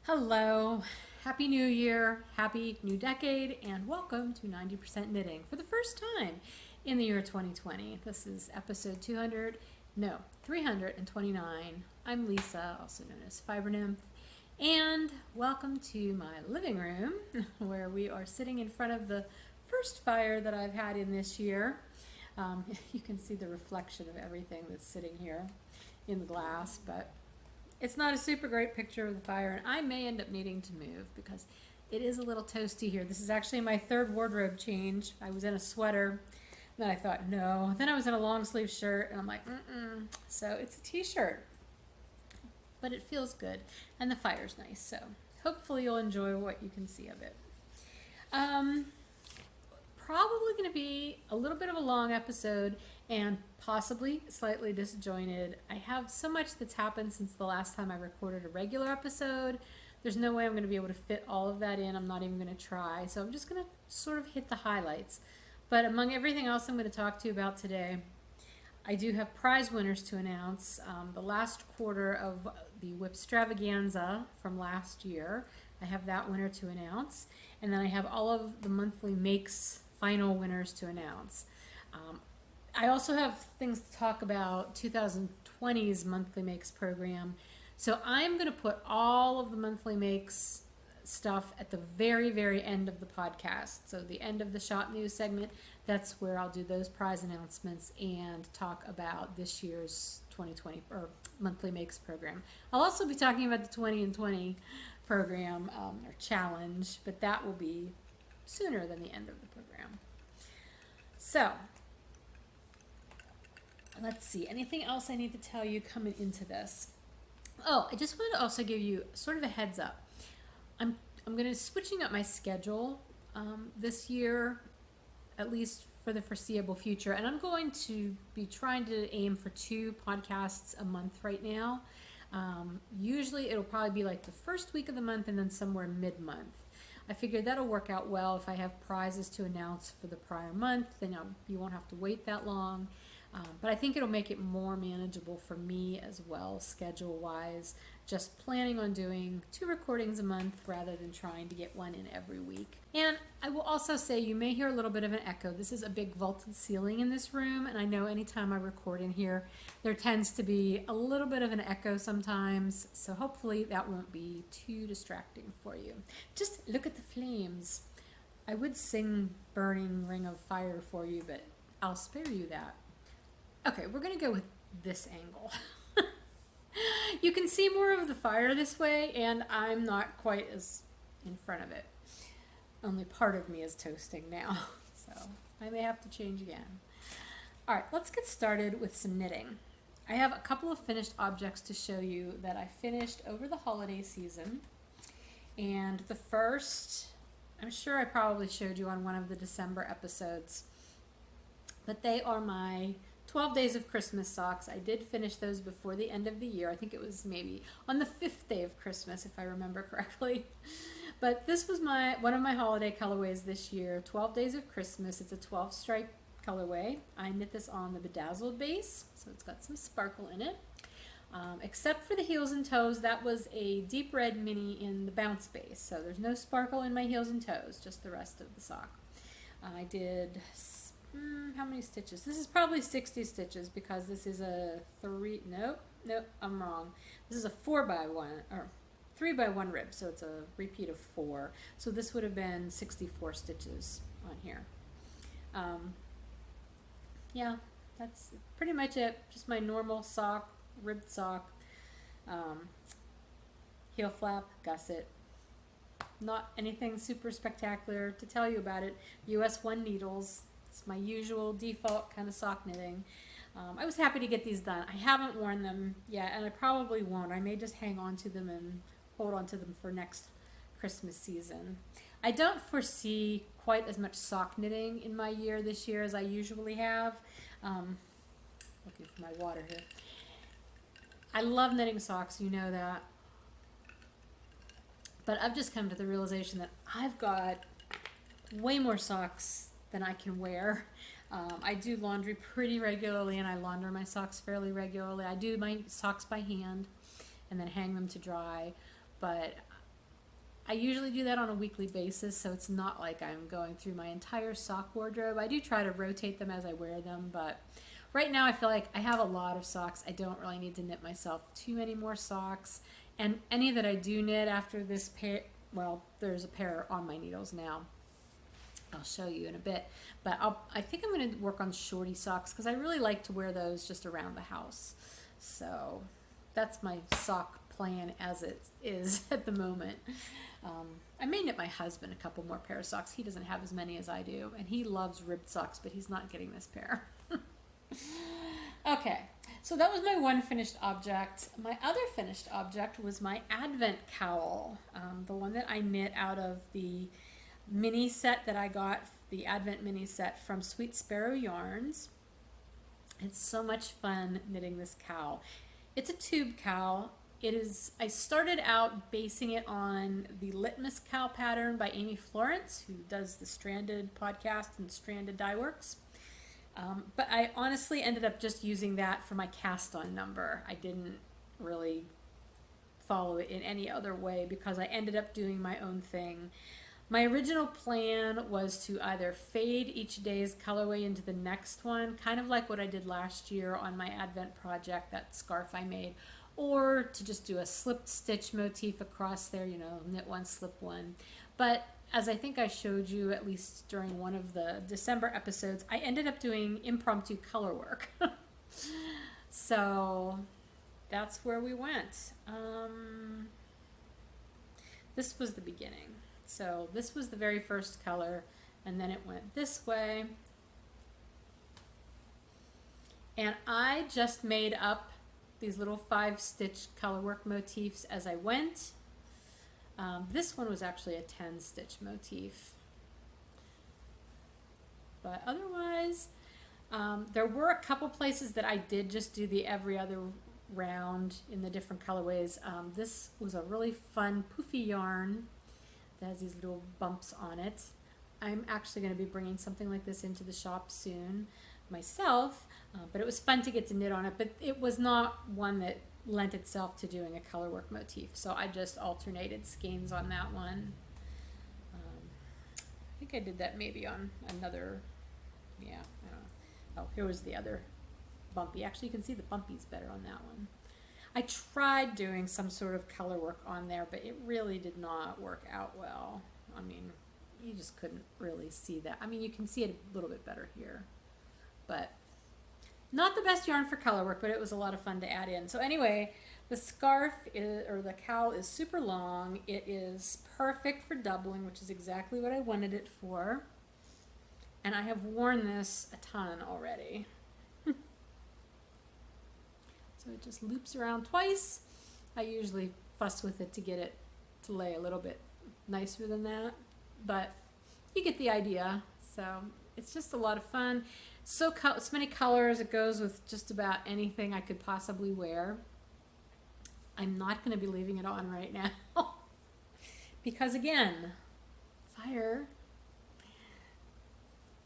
Hello, Happy New Year, Happy New Decade, and welcome to 90% Knitting for the first time in the year 2020. This is episode 329. I'm Lisa, also known as Fiber Nymph, and welcome to my living room where we are sitting in front of the first fire that I've had in this year. You can see the reflection of everything that's sitting here in the glass, but it's not a super great picture of the fire, and I may end up needing to move because it is a little toasty here. This is actually my third wardrobe change. I was in a sweater, then I thought, no. Then I was in a long sleeve shirt, and I'm like, So it's a t-shirt, but it feels good, and the fire's nice, so hopefully you'll enjoy what you can see of it. Probably going to be a little bit of a long episode and possibly slightly disjointed. I have so much that's happened since the last time I recorded a regular episode. There's no way I'm going to be able to fit all of that in. I'm not even going to try. So I'm just going to sort of hit the highlights. But among everything else I'm going to talk to you about today, I do have prize winners to announce. The last quarter of the WIPstravaganza from last year, I have that winner to announce. And then I have all of the monthly makes final winners to announce. I also have things to talk about 2020's monthly makes program. So I'm going to put all of the monthly makes stuff at the very, very end of the podcast. So the end of the shop news segment, that's where I'll do those prize announcements and talk about this year's 2020 or monthly makes program. I'll also be talking about the 20 and 20 program or challenge, but that will be sooner than the end of the program. So let's see, anything else I need to tell you coming into this? Oh, I just wanted to also give you sort of a heads up. I'm going to switching up my schedule this year, at least for the foreseeable future, and I'm going to be trying to aim for 2 podcasts a month right now. Usually it'll probably be like the first week of the month and then somewhere mid-month. I figured that'll work out well. If I have prizes to announce for the prior month, then you won't have to wait that long. But I think it'll make it more manageable for me as well, schedule-wise. Just planning on doing 2 recordings a month rather than trying to get one in every week. And I will also say you may hear a little bit of an echo. This is a big vaulted ceiling in this room, and I know anytime I record in here, there tends to be a little bit of an echo sometimes. So hopefully that won't be too distracting for you. Just look at the flames. I would sing Burning Ring of Fire for you, but I'll spare you that. Okay, we're going to go with this angle. You can see more of the fire this way, and I'm not quite as in front of it. Only part of me is toasting now, so I may have to change again. All right, let's get started with some knitting. I have a couple of finished objects to show you that I finished over the holiday season. And the first, I'm sure I probably showed you on one of the December episodes, but they are my 12 Days of Christmas socks. I did finish those before the end of the year. I think it was maybe on the 5th day of Christmas, if I remember correctly. But this was one of my holiday colorways this year, 12 Days of Christmas. It's a 12-stripe colorway. I knit this on the bedazzled base, so it's got some sparkle in it. Except for the heels and toes, that was a deep red mini in the bounce base. So there's no sparkle in my heels and toes, just the rest of the sock. I did... how many stitches? This is probably 60 stitches because this is a nope, I'm wrong. This is a 4x1 or 3x1 rib, so it's a repeat of 4. So this would have been 64 stitches on here. Yeah, that's pretty much it. Just my normal sock, ribbed sock, heel flap, gusset. Not anything super spectacular to tell you about it. US 1 needles. It's my usual default kind of sock knitting. I was happy to get these done. I haven't worn them yet, and I probably won't. I may just hang on to them and hold on to them for next Christmas season. I don't foresee quite as much sock knitting in my year this year as I usually have. Looking for my water here. I love knitting socks, you know that. But I've just come to the realization that I've got way more socks than I can wear. I do laundry pretty regularly, and I launder my socks fairly regularly. I do my socks by hand and then hang them to dry, but I usually do that on a weekly basis, so it's not like I'm going through my entire sock wardrobe. I do try to rotate them as I wear them, but right now I feel like I have a lot of socks. I don't really need to knit myself too many more socks. And any that I do knit after this pair, well, there's a pair on my needles now. I'll show you in a bit. But I think I'm going to work on shorty socks because I really like to wear those just around the house. So that's my sock plan as it is at the moment. I may knit my husband a couple more pair of socks. He doesn't have as many as I do, and he loves ribbed socks, but he's not getting this pair. Okay, so that was my one finished object. My other finished object was my Advent cowl, the one that I knit out of the mini set that I got, the Advent mini set from Sweet Sparrow Yarns. It's so much fun knitting this cowl. It's a tube cowl. I started out basing it on the Litmus cowl pattern by Amy Florence, who does the Stranded podcast and Stranded Dye Works. But I honestly ended up just using that for my cast on number. I didn't really follow it in any other way because I ended up doing my own thing. My original plan was to either fade each day's colorway into the next one, kind of like what I did last year on my Advent project, that scarf I made, or to just do a slipped stitch motif across there, you know, knit one, slip one. But as I think I showed you, at least during one of the December episodes, I ended up doing impromptu color work. So that's where we went. This was the beginning. So this was the very first color, and then it went this way. And I just made up these little 5-stitch color work motifs as I went. This one was actually a 10-stitch motif. But otherwise, there were a couple places that I did just do the every other round in the different colorways. This was a really fun poofy yarn that has these little bumps on it. I'm actually going to be bringing something like this into the shop soon myself, but it was fun to get to knit on it, but it was not one that lent itself to doing a color work motif, so I just alternated skeins on that one. I think I did that maybe on another, yeah, I don't know. Oh, here was the other bumpy. Actually, you can see the bumpy's better on that one. I tried doing some sort of color work on there, but it really did not work out well. I mean, you just couldn't really see that. I mean, you can see it a little bit better here, but not the best yarn for color work, but it was a lot of fun to add in. So anyway, the scarf or the cowl is super long. It is perfect for doubling, which is exactly what I wanted it for. And I have worn this a ton already. So it just loops around twice. I usually fuss with it to get it to lay a little bit nicer than that, but you get the idea. So it's just a lot of fun. So many colors. It goes with just about anything I could possibly wear. I'm not going to be leaving it on right now because, again, fire.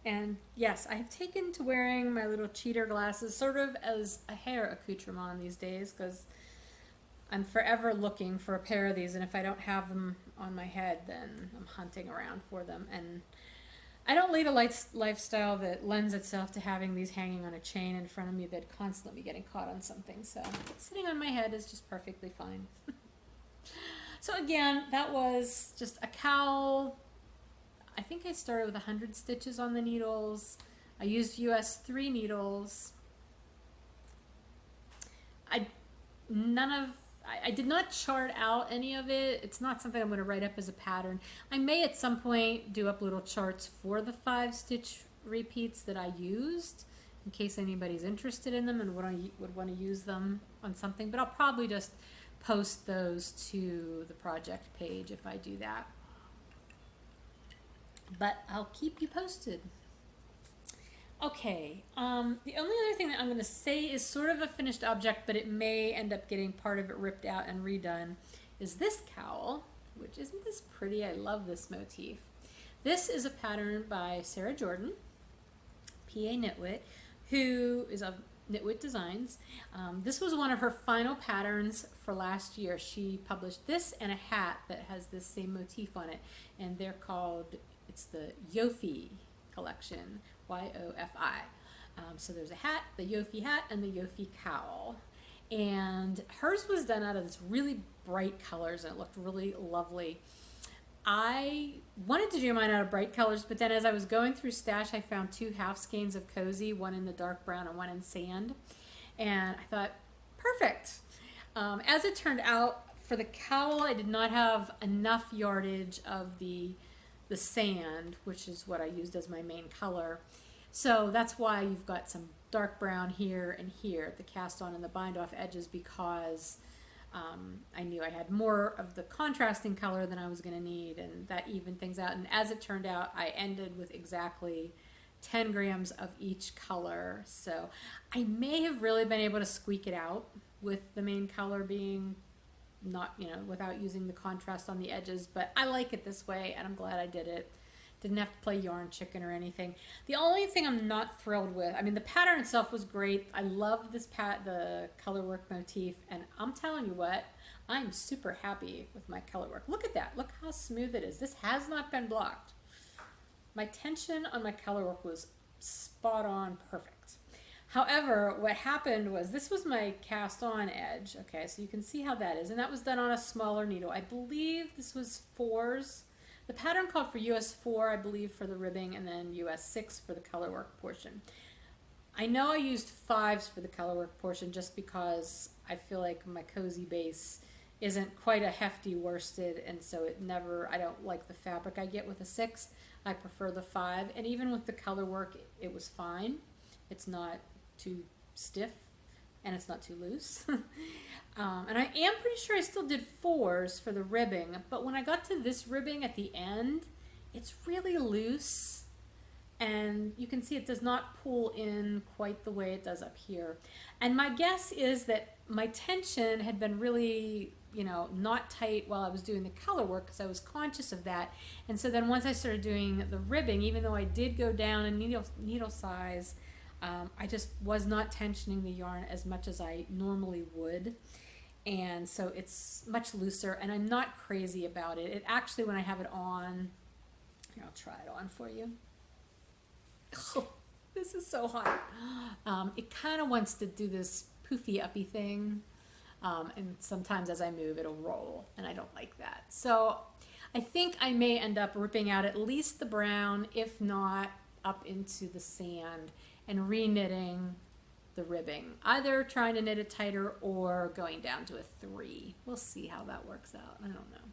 And yes, I've taken to wearing my little cheater glasses sort of as a hair accoutrement these days because I'm forever looking for a pair of these, and if I don't have them on my head, then I'm hunting around for them. And I don't lead a lifestyle that lends itself to having these hanging on a chain in front of me that constantly getting caught on something. So sitting on my head is just perfectly fine. So again, that was just a cowl. I think I started with 100 stitches on the needles. I used US 3 needles. I did not chart out any of it. It's not something I'm going to write up as a pattern. I may at some point do up little charts for the 5-stitch repeats that I used in case anybody's interested in them and would want to use them on something, but I'll probably just post those to the project page if I do that. But I'll keep you posted. Okay, the only other thing that I'm going to say is sort of a finished object, but it may end up getting part of it ripped out and redone, is this cowl, which isn't this pretty? I love this motif. This is a pattern by Sarah Jordan, PA Knitwit, who is a Knitwit Designs. This was one of her final patterns for last year. She published this and a hat that has this same motif on it, and they're called, it's the Yofi collection, Y-O-F-I. So there's a hat, the Yofi hat, and the Yofi cowl. And hers was done out of this really bright colors, and it looked really lovely. I wanted to do mine out of bright colors, but then as I was going through Stash, I found 2 half skeins of Cozy, one in the dark brown and one in sand. And I thought, perfect. As it turned out, for the cowl, I did not have enough yardage of the sand, which is what I used as my main color. So that's why you've got some dark brown here and here, the cast on and the bind off edges, because I knew I had more of the contrasting color than I was going to need, and that evened things out. And as it turned out, I ended with exactly 10 grams of each color. So I may have really been able to squeak it out with the main color being not, you know, without using the contrast on the edges, but I like it this way, and I'm glad I did it. Didn't have to play yarn chicken or anything. The only thing I'm not thrilled with, I mean, the pattern itself was great. I love this the color work motif, and I'm telling you what, I'm super happy with my color work. Look at that. Look how smooth it is. This has not been blocked. My tension on my color work was spot on perfect. However, what happened was, this was my cast on edge. Okay, so you can see how that is, and that was done on a smaller needle. I believe this was 4s. The pattern called for US 4, I believe, for the ribbing, and then US 6 for the color work portion. I know I used 5s for the color work portion just because I feel like my Cozy base isn't quite a hefty worsted, and so I don't like the fabric I get with a 6. I prefer the 5, and even with the color work, it was fine. It's not too stiff, and it's not too loose. And I am pretty sure I still did 4s for the ribbing, but when I got to this ribbing at the end, it's really loose, and you can see it does not pull in quite the way it does up here. And my guess is that my tension had been really, you know, not tight while I was doing the color work, because I was conscious of that. And so then once I started doing the ribbing, even though I did go down in needle size, I just was not tensioning the yarn as much as I normally would. And so it's much looser, and I'm not crazy about it. It actually, when I have it on, here, I'll try it on for you. Oh, this is so hot. It kind of wants to do this poofy uppy thing, and sometimes as I move, it'll roll, and I don't like that. So I think I may end up ripping out at least the brown, if not up into the sand, and re-knitting the ribbing, either trying to knit it tighter or going down to a 3. We'll see how that works out. I don't know,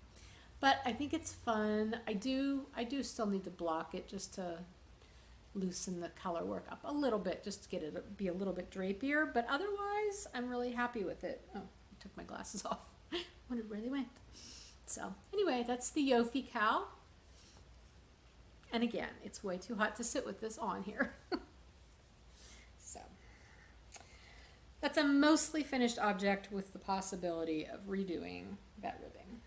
but I think it's fun. I do still need to block it just to loosen the color work up a little bit, just to get it to be a little bit drapier, but otherwise I'm really happy with it. Oh, I took my glasses off. Wondered where they went. So anyway, that's the Yofi cowl, and again, it's way too hot to sit with this on here. So that's a mostly finished object with the possibility of redoing that ribbing.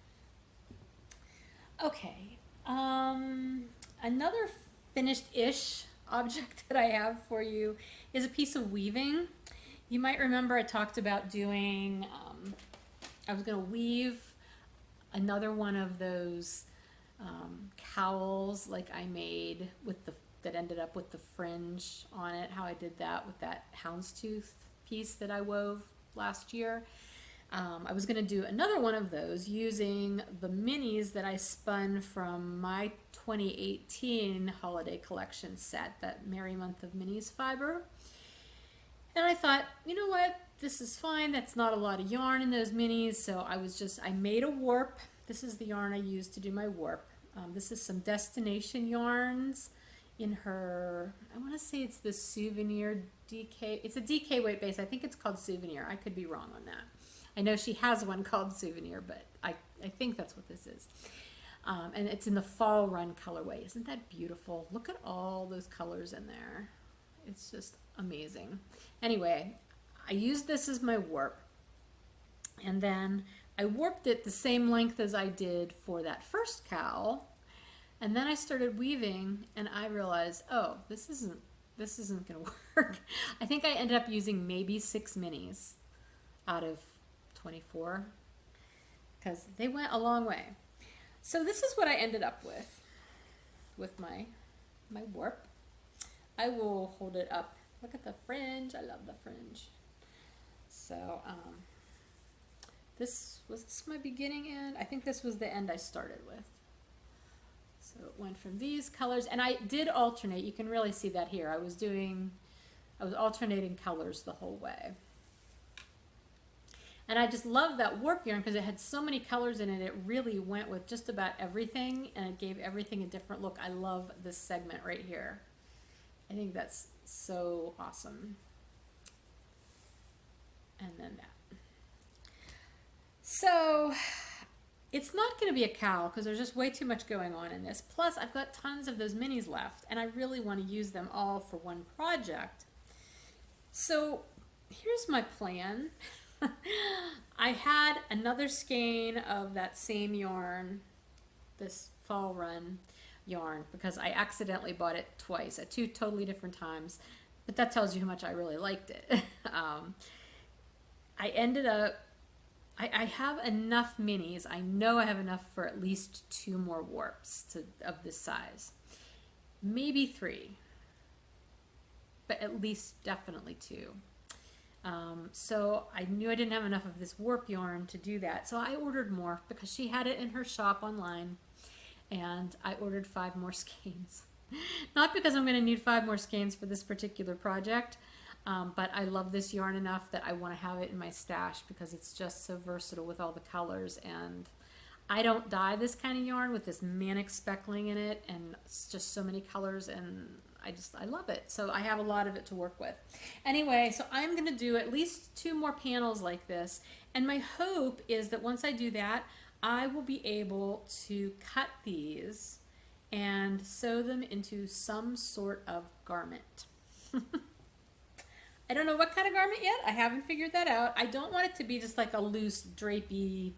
Okay, another finished-ish object that I have for you is a piece of weaving. You might remember I talked about doing, I was going to weave another one of those cowls like I made with that ended up with the fringe on it, how I did that with that houndstooth piece that I wove last year. I was going to do another one of those using the minis that I spun from my 2018 holiday collection set, that Merry Month of Minis fiber. And I thought, you know what, this is fine. That's not a lot of yarn in those minis, so I made a warp. This is the yarn I used to do my warp. This is some Destination yarns in her, I want to say it's the Souvenir DK. It's a DK weight base. I think it's called Souvenir. I could be wrong on that. I know she has one called Souvenir, but I think that's what this is. And it's in the Fall Run colorway. Isn't that beautiful? Look at all those colors in there. It's just amazing. Anyway, I used this as my warp. And then I warped it the same length as I did for that first cowl. And then I started weaving, and I realized, oh, this this isn't gonna work. I think I ended up using maybe 6 minis out of 24 because they went a long way. So this is what I ended up with my warp. I will hold it up. Look at the fringe. I love the fringe. So was this my beginning end? I think this was the end I started with. So it went from these colors, and I did alternate. You can really see that here. I was alternating colors the whole way. And I just love that warp yarn because it had so many colors in it. It really went with just about everything, and it gave everything a different look. I love this segment right here. I think that's so awesome. And then that. So it's not going to be a cowl because there's just way too much going on in this. Plus, I've got tons of those minis left, and I really want to use them all for one project. So here's my plan. I had another skein of that same yarn, this fall run yarn, because I accidentally bought it twice at 2 totally different times, but that tells you how much I really liked it. I ended up, I have enough minis. I know I have enough for at least 2 more warps of this size. Maybe 3, but at least definitely 2. So I knew I didn't have enough of this warp yarn to do that. So I ordered more because she had it in her shop online, and I ordered 5 more skeins. Not because I'm going to need 5 more skeins for this particular project, but I love this yarn enough that I want to have it in my stash because it's just so versatile with all the colors, and I don't dye this kind of yarn with this manic speckling in it, and it's just so many colors, and I love it. So I have a lot of it to work with. Anyway, so I'm going to do at least 2 more panels like this, and my hope is that once I do that, I will be able to cut these and sew them into some sort of garment. I don't know what kind of garment yet. I haven't figured that out. I don't want it to be just like a loose drapey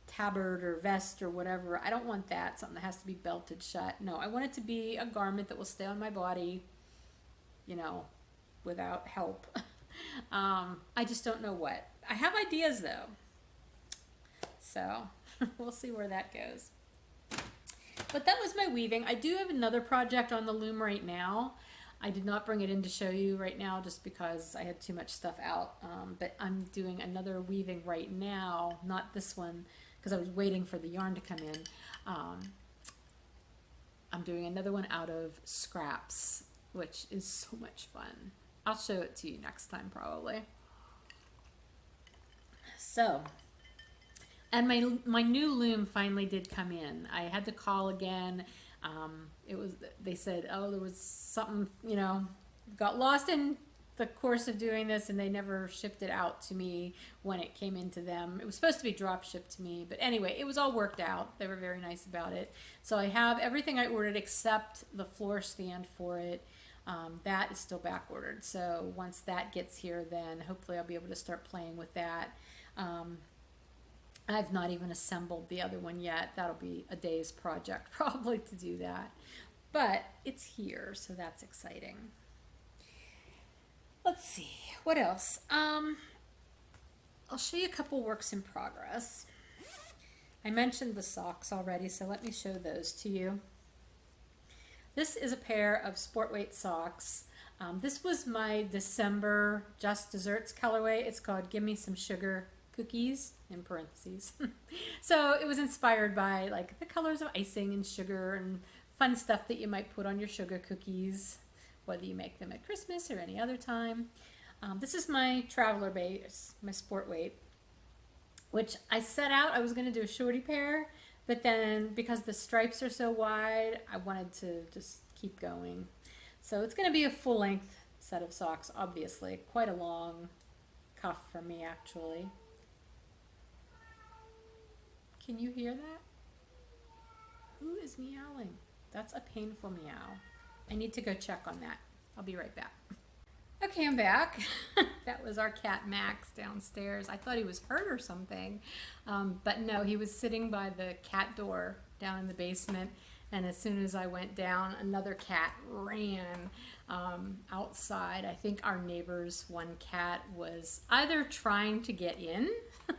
tabard or vest or whatever. I don't want that, something that has to be belted shut. No, I want it to be a garment that will stay on my body, you know, without help. I just don't know what. I have ideas though. So we'll see where that goes. But that was my weaving. I do have another project on the loom right now. I did not bring it in to show you right now just because I had too much stuff out. But I'm doing another weaving right now, not this one, because I was waiting for the yarn to come in. I'm doing another one out of scraps, which is so much fun. I'll show it to you next time probably. So, and my new loom finally did come in. I had to call again. They said, oh, there was something, you know, got lost in the course of doing this, and they never shipped it out to me when it came into them. It was supposed to be drop shipped to me, but anyway, it was all worked out. They were very nice about it. So I have everything I ordered except the floor stand for it. That is still back ordered. So once that gets here, then hopefully I'll be able to start playing with that. I've not even assembled the other one yet. That'll be a day's project probably to do that. But it's here, so that's exciting. Let's see, what else? I'll show you a couple works in progress. I mentioned the socks already, so let me show those to you. This is a pair of sport weight socks. This was my December Just Desserts colorway. It's called Give Me Some Sugar Cookies, in parentheses. So it was inspired by like the colors of icing and sugar and fun stuff that you might put on your sugar cookies, whether you make them at Christmas or any other time. This is my traveler base, my sport weight, which I set out, I was going to do a shorty pair, but then because the stripes are so wide, I wanted to just keep going. So it's going to be a full length set of socks, obviously. Quite a long cuff for me, actually. Can you hear that? Who is meowing? That's a painful meow. I need to go check on that. I'll be right back. Okay, I'm back. That was our cat Max downstairs. I thought he was hurt or something, but no, he was sitting by the cat door down in the basement, and as soon as I went down, another cat ran. outside. I think our neighbor's one cat was either trying to get in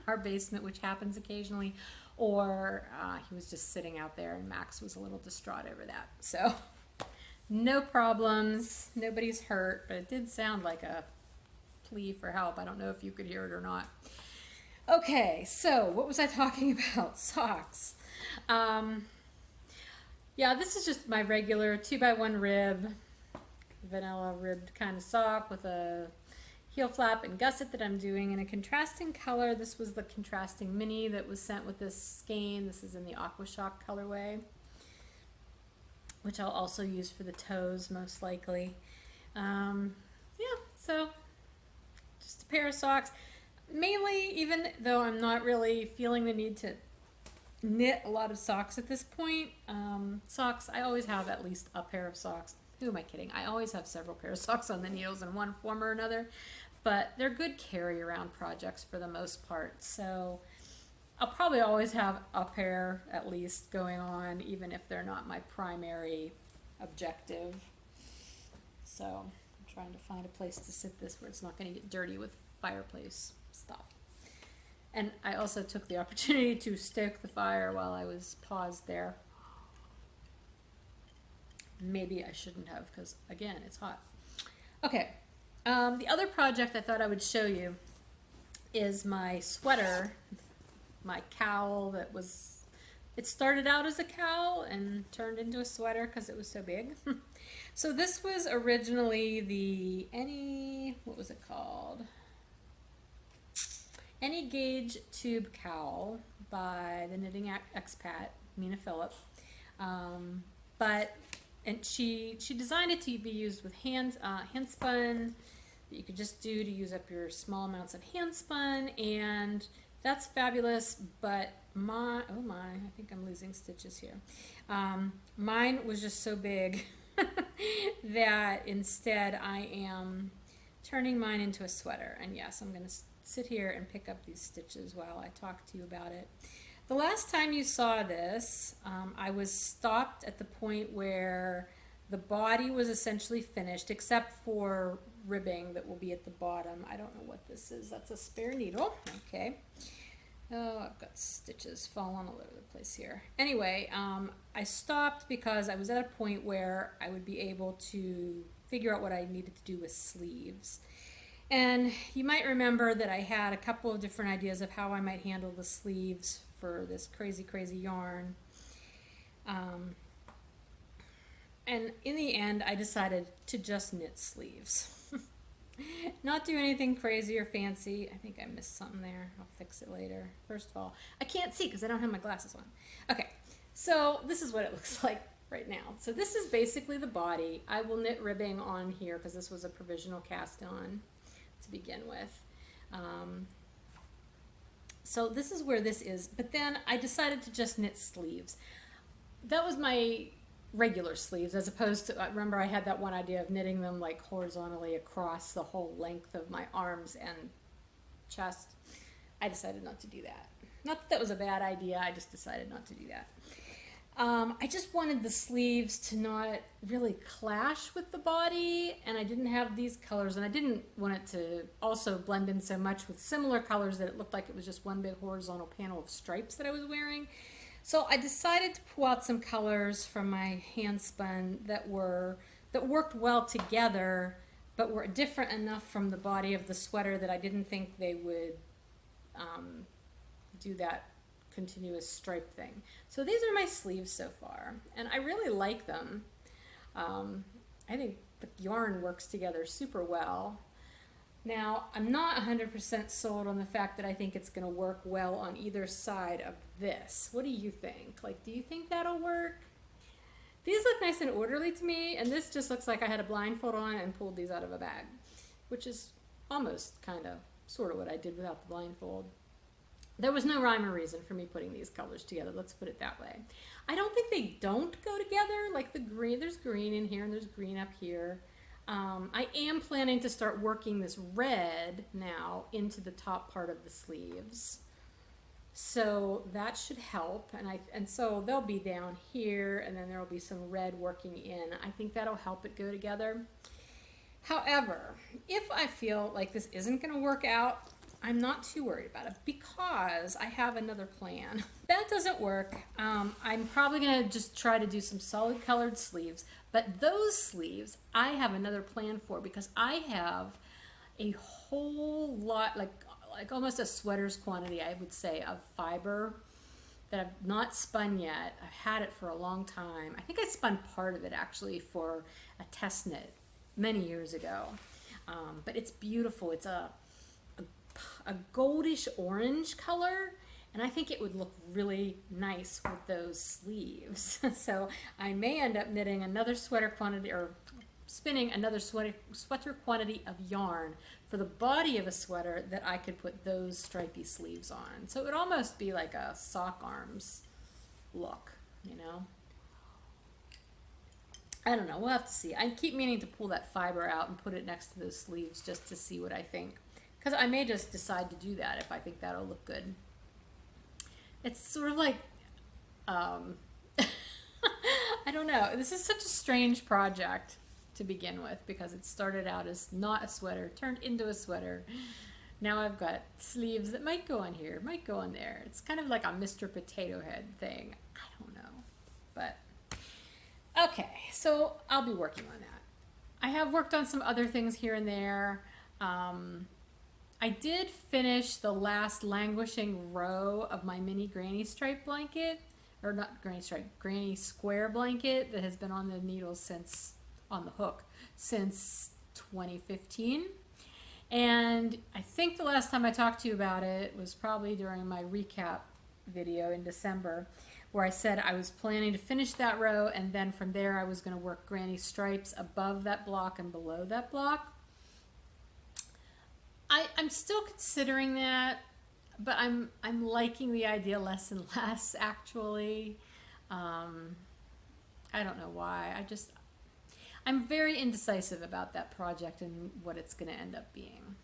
our basement, which happens occasionally, or he was just sitting out there, and Max was a little distraught over that. So no problems, nobody's hurt, but it did sound like a plea for help. I don't know if you could hear it or not. Okay, so what was I talking about? Socks. Yeah, this is just my regular 2x1 rib, vanilla ribbed kind of sock with a heel flap and gusset that I'm doing in a contrasting color. This was the contrasting mini that was sent with this skein. This is in the Aqua Shock colorway, which I'll also use for the toes most likely. Yeah, so just a pair of socks. Mainly, even though I'm not really feeling the need to knit a lot of socks at this point, socks, I always have at least a pair of socks. Who am I kidding? I always have several pairs of socks on the needles in one form or another, but they're good carry-around projects for the most part. So I'll probably always have a pair at least going on, even if they're not my primary objective. So I'm trying to find a place to sit this where it's not going to get dirty with fireplace stuff. And I also took the opportunity to stoke the fire while I was paused there. Maybe I shouldn't have, because again, it's hot. Okay, the other project I thought I would show you is my sweater, my cowl that was, it started out as a cowl and turned into a sweater because it was so big. So this was originally the what was it called? Any Gauge Tube Cowl by the Knitting Expat, Mina Phillip. And she designed it to be used with hand spun, that you could just do to use up your small amounts of hand spun, and that's fabulous. But I think I'm losing stitches here. Mine was just so big that instead I am turning mine into a sweater. And yes, I'm going to sit here and pick up these stitches while I talk to you about it. The last time you saw this, I was stopped at the point where the body was essentially finished, except for ribbing that will be at the bottom. I don't know what this is. That's a spare needle. Okay. Oh, I've got stitches falling all over the place here. Anyway, I stopped because I was at a point where I would be able to figure out what I needed to do with sleeves. And you might remember that I had a couple of different ideas of how I might handle the sleeves for this crazy yarn. And in the end, I decided to just knit sleeves. Not do anything crazy or fancy. I think I missed something there. I'll fix it later. First of all, I can't see because I don't have my glasses on. Okay, so this is what it looks like right now. So this is basically the body. I will knit ribbing on here because this was a provisional cast on to begin with. So this is where this is, but then I decided to just knit sleeves. That was my regular sleeves, as opposed to, remember I had that one idea of knitting them like horizontally across the whole length of my arms and chest. I decided not to do that. Not that that was a bad idea, I just decided not to do that. I just wanted the sleeves to not really clash with the body, and I didn't have these colors, and I didn't want it to also blend in so much with similar colors that it looked like it was just one big horizontal panel of stripes that I was wearing. So I decided to pull out some colors from my hand spun that worked well together, but were different enough from the body of the sweater that I didn't think they would do that continuous stripe thing. So these are my sleeves so far, and I really like them. I think the yarn works together super well. Now, I'm not 100% sold on the fact that I think it's going to work well on either side of this. What do you think? Like, do you think that'll work? These look nice and orderly to me, and this just looks like I had a blindfold on and pulled these out of a bag, which is almost kind of sort of what I did without the blindfold. There was no rhyme or reason for me putting these colors together, let's put it that way. I don't think they don't go together, like the green, there's green in here and there's green up here. I am planning to start working this red now into the top part of the sleeves. So that should help, and so they'll be down here, and then there will be some red working in. I think that'll help it go together. However, if I feel like this isn't going to work out, I'm not too worried about it because I have another plan. That doesn't work. I'm probably going to just try to do some solid colored sleeves, but those sleeves I have another plan for because I have a whole lot, like almost a sweater's quantity, I would say, of fiber that I've not spun yet. I've had it for a long time. I think I spun part of it actually for a test knit many years ago. But it's beautiful. It's a goldish orange color, and I think it would look really nice with those sleeves. So I may end up knitting another sweater quantity or spinning another sweater quantity of yarn for the body of a sweater that I could put those stripy sleeves on. So it would almost be like a sock arms look, you know? I don't know, we'll have to see. I keep meaning to pull that fiber out and put it next to those sleeves just to see what I think. Because I may just decide to do that if I think that'll look good. It's sort of like, I don't know, this is such a strange project to begin with because it started out as not a sweater, turned into a sweater. Now I've got sleeves that might go on here, might go on there. It's kind of like a Mr. Potato Head thing. I don't know, but okay, so I'll be working on that. I have worked on some other things here and there. I did finish the last languishing row of my mini granny stripe blanket, or not granny stripe, granny square blanket that has been on the needles since, on the hook, since 2015. And I think the last time I talked to you about it was probably during my recap video in December, where I said I was planning to finish that row, and then from there I was going to work granny stripes above that block and below that block. I'm still considering that, but I'm liking the idea less and less, actually. I don't know why. I'm very indecisive about that project and what it's going to end up being.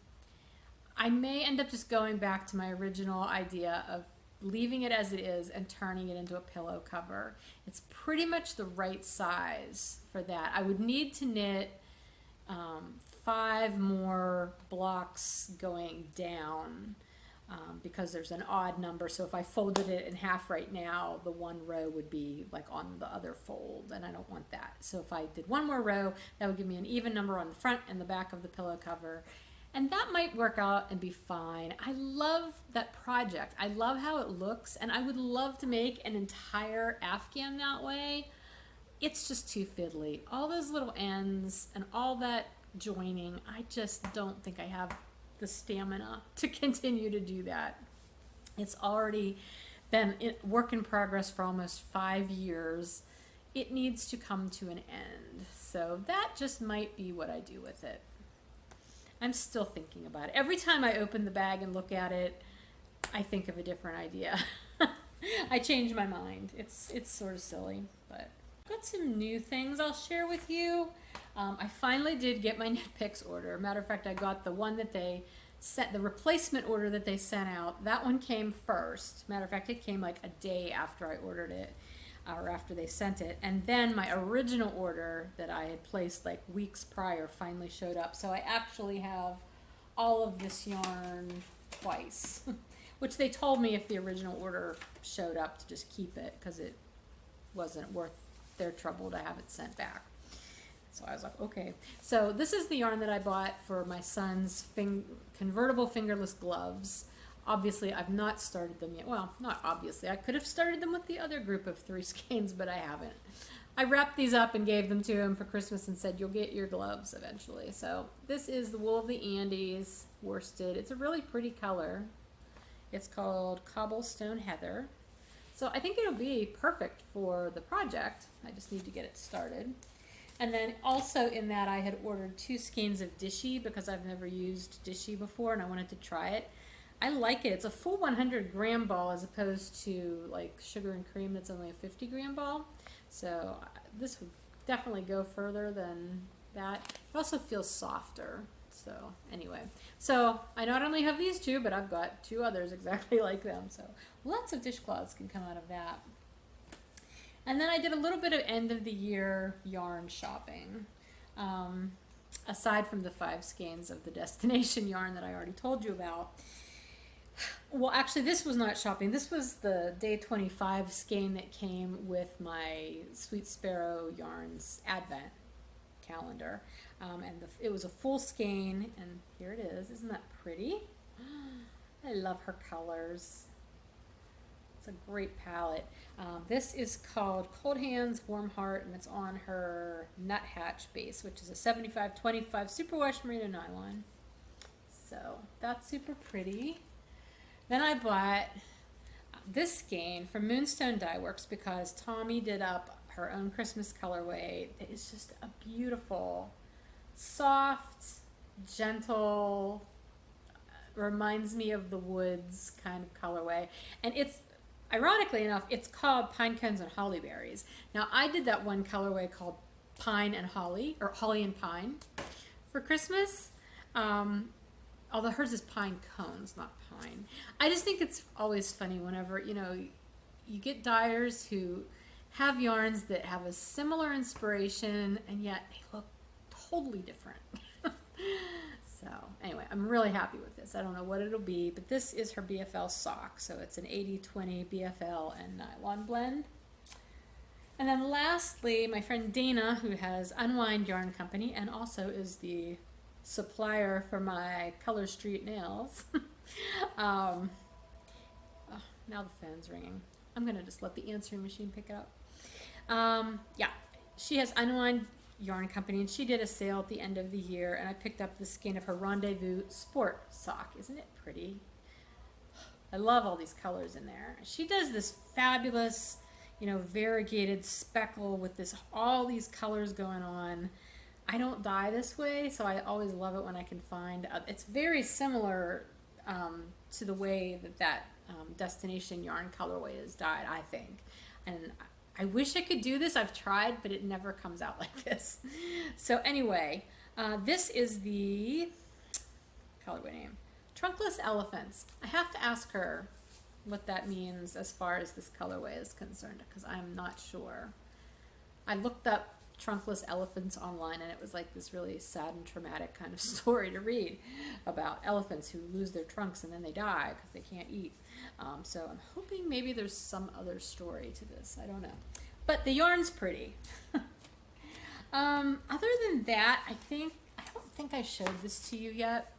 I may end up just going back to my original idea of leaving it as it is and turning it into a pillow cover. It's pretty much the right size for that. I would need to knit 5 more blocks going down because there's an odd number. So if I folded it in half right now, the one row would be like on the other fold, and I don't want that. So if I did one more row, that would give me an even number on the front and the back of the pillow cover. And that might work out and be fine. I love that project. I love how it looks, and I would love to make an entire Afghan that way. It's just too fiddly. All those little ends and all that joining, I just don't think I have the stamina to continue to do that. It's already been work in progress for almost 5 years. It needs to come to an end. So that just might be what I do with it. I'm still thinking about it. Every time I open the bag and look at it, I think of a different idea. I change my mind. It's sort of silly, but I've got some new things I'll share with you. I finally did get my knit picks order. Matter of fact, I got the one that they sent, the replacement order that they sent out. That one came first. Matter of fact, it came like a day after I ordered it, or after they sent it. And then my original order that I had placed like weeks prior finally showed up. So I actually have all of this yarn twice, which they told me if the original order showed up to just keep it because it wasn't worth their trouble to have it sent back. So I was like, okay. So this is the yarn that I bought for my son's convertible fingerless gloves. Obviously, I've not started them yet. Well, not obviously. I could have started them with the other group of 3 skeins, but I haven't. I wrapped these up and gave them to him for Christmas and said, you'll get your gloves eventually. So this is the Wool of the Andes worsted. It's a really pretty color. It's called Cobblestone Heather. So I think it'll be perfect for the project. I just need to get it started. And then also in that I had ordered 2 skeins of Dishie because I've never used Dishie before and I wanted to try it. I like it. It's a full 100 gram ball as opposed to like sugar and cream that's only a 50 gram ball. So this would definitely go further than that. It also feels softer. So anyway, so I not only have these 2, but I've got 2 others exactly like them. So lots of dishcloths can come out of that. And then I did a little bit of end of the year yarn shopping. aside from the 5 skeins of the destination yarn that I already told you about. Well, actually, this was not shopping. This was the day 25 skein that came with my Sweet Sparrow Yarns Advent calendar. It was a full skein, and here it is. Isn't that pretty? I love her colors. It's a great palette. This is called Cold Hands, Warm Heart, and it's on her Nuthatch base, which is a 75-25 superwash merino nylon. So that's super pretty. Then I bought this skein from Moonstone Dye Works because Tommy did up her own Christmas colorway. It is just a beautiful, soft, gentle, reminds me of the woods kind of colorway. And it's, ironically enough, it's called Pine Cones and Holly Berries. Now, I did that one colorway called Pine and Holly, or Holly and Pine, for Christmas. Although hers is pine cones, not pine. I just think it's always funny whenever, you know, you get dyers who have yarns that have a similar inspiration and yet they look totally different. So anyway, I'm really happy with this. I don't know what it'll be, but this is her BFL sock. So it's an 80-20 BFL and nylon blend. And then lastly, my friend Dana, who has Unwind Yarn Company and also is the supplier for my Color Street nails. Oh, now the phone's ringing. I'm going to just let the answering machine pick it up. Yeah, she has Unwind Yarn Company, and she did a sale at the end of the year, and I picked up the skein of her Rendezvous Sport sock. Isn't it pretty? I love all these colors in there. She does this fabulous, you know, variegated speckle with this, all these colors going on. I don't dye this way, so I always love it when I can find, it's very similar to the way that destination yarn colorway is dyed, I think. And I wish I could do this. I've tried, but it never comes out like this. So anyway, this is the colorway name, Trunkless Elephants. I have to ask her what that means as far as this colorway is concerned, because I'm not sure. I looked up trunkless elephants online, and it was like this really sad and traumatic kind of story to read about elephants who lose their trunks and then they die because they can't eat. So I'm hoping maybe there's some other story to this. I don't know. But the yarn's pretty. Other than that, I don't think I showed this to you yet,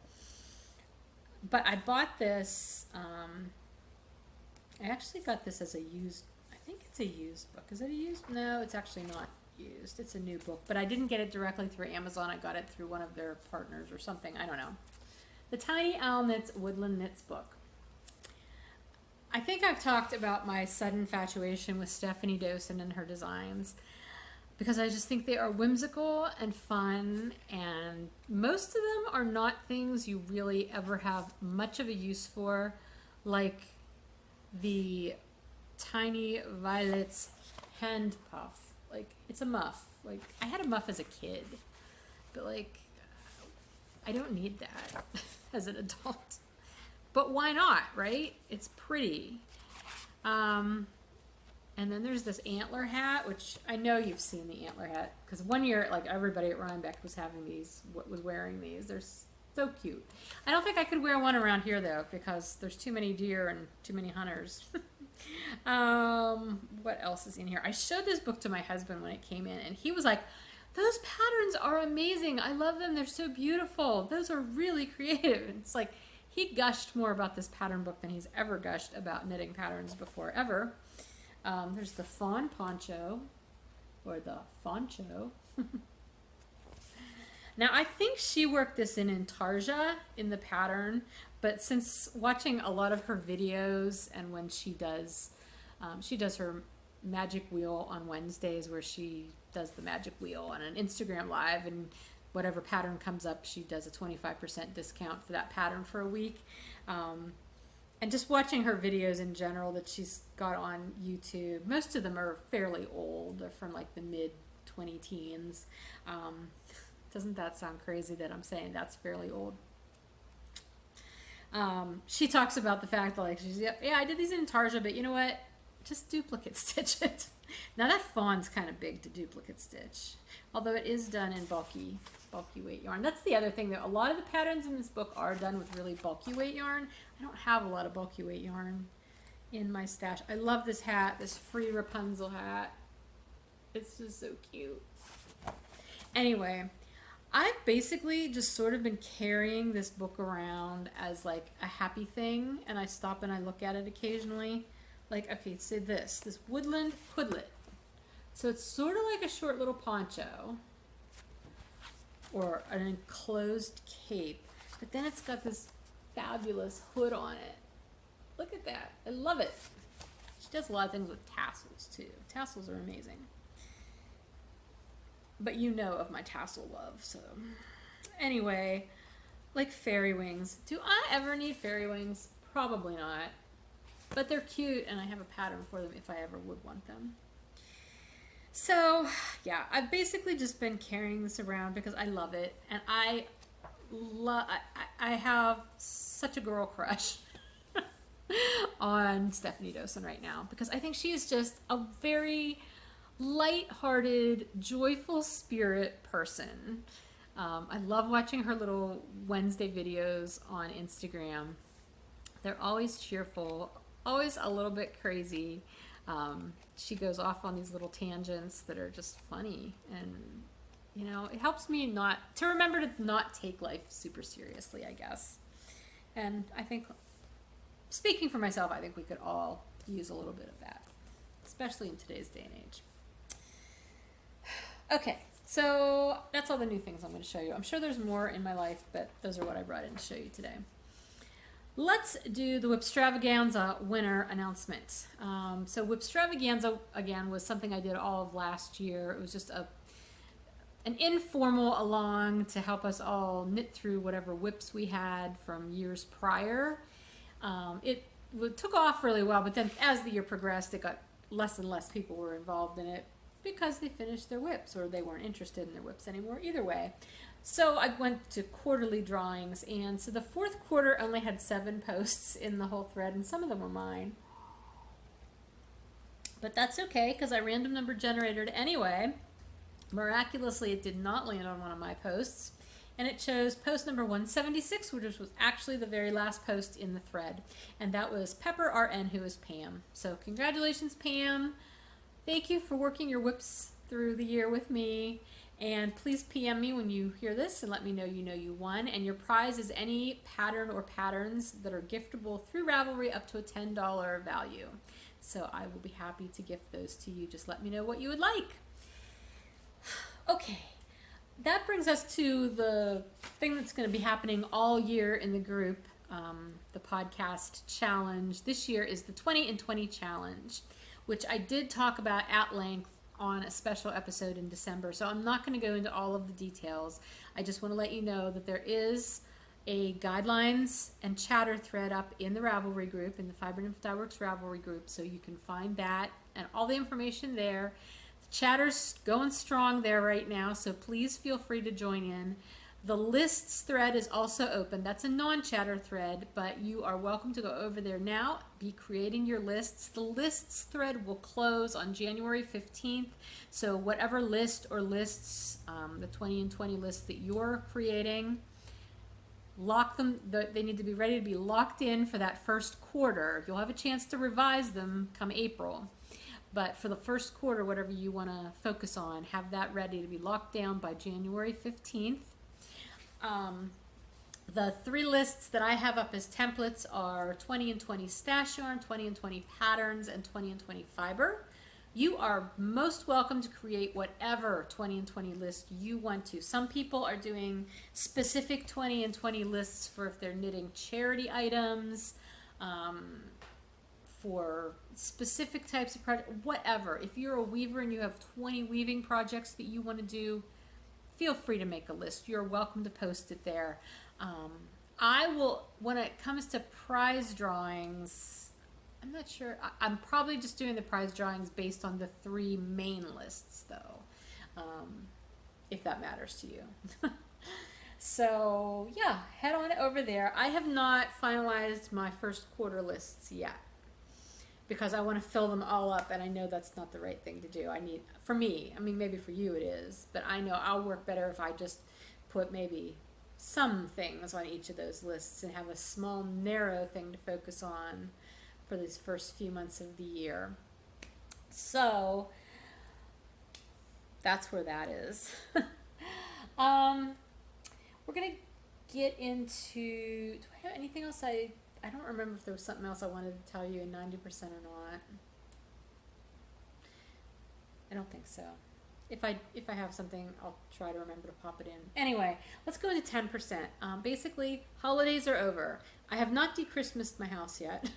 but I bought this. I actually got this as a used, I think it's a used book. Is it a used? No, it's actually not used. It's a new book, but I didn't get it directly through Amazon. I got it through one of their partners or something. I don't know. The Tiny Owl Knits Woodland Knits book. I think I've talked about my sudden infatuation with Stephanie Dosen and her designs because I just think they are whimsical and fun, and most of them are not things you really ever have much of a use for, like the Tiny Violets hand puff. Like, it's a muff. Like, I had a muff as a kid, but like, I don't need that as an adult. But why not, right? It's pretty. And then there's this antler hat, which I know you've seen the antler hat, because one year, like, everybody at Rhinebeck was having these, was wearing these. They're so cute. I don't think I could wear one around here, though, because there's too many deer and too many hunters. What else is in here? I showed this book to my husband when it came in, and he was like, those patterns are amazing. I love them. They're so beautiful. Those are really creative. And it's like, he gushed more about this pattern book than he's ever gushed about knitting patterns before, ever. There's the fawn poncho, or the foncho. Now, I think she worked this in intarsia in the pattern, but since watching a lot of her videos, and when she does her magic wheel on Wednesdays, where she does the magic wheel on an Instagram live, and whatever pattern comes up, she does a 25% discount for that pattern for a week. And just watching her videos in general that she's got on YouTube, most of them are fairly old. They're from like the mid-20 teens. Doesn't that sound crazy that I'm saying that's fairly old? She talks about the fact that, like, she's, yeah, I did these in intarsia, but you know what? Just duplicate stitch it. Now that fawn's kind of big to duplicate stitch, although it is done in bulky weight yarn. That's the other thing, that a lot of the patterns in this book are done with really bulky weight yarn. I don't have a lot of bulky weight yarn in my stash. I love this hat, this free Rapunzel hat. It's just so cute. Anyway, I've basically just sort of been carrying this book around as like a happy thing, and I stop and I look at it occasionally. Like, okay, say this woodland hoodlet. So it's sort of like a short little poncho or an enclosed cape, but then it's got this fabulous hood on it. Look at that. I love it. She does a lot of things with tassels too. Tassels are amazing. But you know of my tassel love, so. Anyway, like fairy wings. Do I ever need fairy wings? Probably not. But they're cute, and I have a pattern for them if I ever would want them. So, yeah, I've basically just been carrying this around because I love it, and I have such a girl crush on Stephanie Dosen right now, because I think she is just a very light-hearted, joyful spirit person. I love watching her little Wednesday videos on Instagram. They're always cheerful, always a little bit crazy. She goes off on these little tangents that are just funny, and you know, it helps me to remember to not take life super seriously, I guess. And I think, speaking for myself, I think we could all use a little bit of that, especially in today's day and age. Okay, so that's all the new things I'm going to show you. I'm sure there's more in my life, but those are what I brought in to show you today. Let's do the WIPstravaganza winner announcement. So WIPstravaganza, again, was something I did all of last year. It was just an informal along to help us all knit through whatever WIPs we had from years prior. It took off really well, but then as the year progressed, it got less and less people were involved in it because they finished their WIPs or they weren't interested in their WIPs anymore. Either way. So I went to quarterly drawings, and so the fourth quarter only had 7 posts in the whole thread, and some of them were mine. But that's okay, because I random number generated anyway. Miraculously, it did not land on one of my posts, and it chose post number 176, which was actually the very last post in the thread, and that was Pepper RN, who is Pam. So congratulations, Pam. Thank you for working your WIPs through the year with me. And please PM me when you hear this and let me know you won. And your prize is any pattern or patterns that are giftable through Ravelry up to a $10 value. So I will be happy to gift those to you. Just let me know what you would like. Okay, that brings us to the thing that's going to be happening all year in the group, the podcast challenge. This year is the 20 in 20 challenge, which I did talk about at length on a special episode in December, so I'm not going to go into all of the details. I just want to let you know that there is a guidelines and chatter thread up in the Ravelry group, in the Fiber Nymph Dye Works Ravelry group, so you can find that and all the information there. The chatter's going strong there right now, so please feel free to join in. The lists thread is also open. That's a non-chatter thread, but you are welcome to go over there now. Be creating your lists. The lists thread will close on January 15th. So whatever list or lists, the 20 in 20 lists that you're creating, lock them. They need to be ready to be locked in for that first quarter. You'll have a chance to revise them come April. But for the first quarter, whatever you want to focus on, have that ready to be locked down by January 15th. The 3 lists that I have up as templates are 20 and 20 stash yarn, 20 and 20 patterns, and 20 and 20 fiber. You are most welcome to create whatever 20 and 20 list you want to. Some people are doing specific 20 and 20 lists for if they're knitting charity items, for specific types of projects, whatever. If you're a weaver and you have 20 weaving projects that you want to do, feel free to make a list. You're welcome to post it there. I will, when it comes to prize drawings, I'm not sure. I'm probably just doing the prize drawings based on the 3 main lists, though, if that matters to you. So, yeah, head on over there. I have not finalized my first quarter lists yet. because I want to fill them all up, and I know that's not the right thing to do. For me, I mean, maybe for you it is, but I know I'll work better if I just put maybe some things on each of those lists and have a small, narrow thing to focus on for these first few months of the year. So that's where that is. We're going to get into, do I have anything else? I don't remember if there was something else I wanted to tell you in 90% or not. I don't think so. If I have something, I'll try to remember to pop it in. Anyway, let's go into 10%. Basically, holidays are over. I have not de-Christmased my house yet.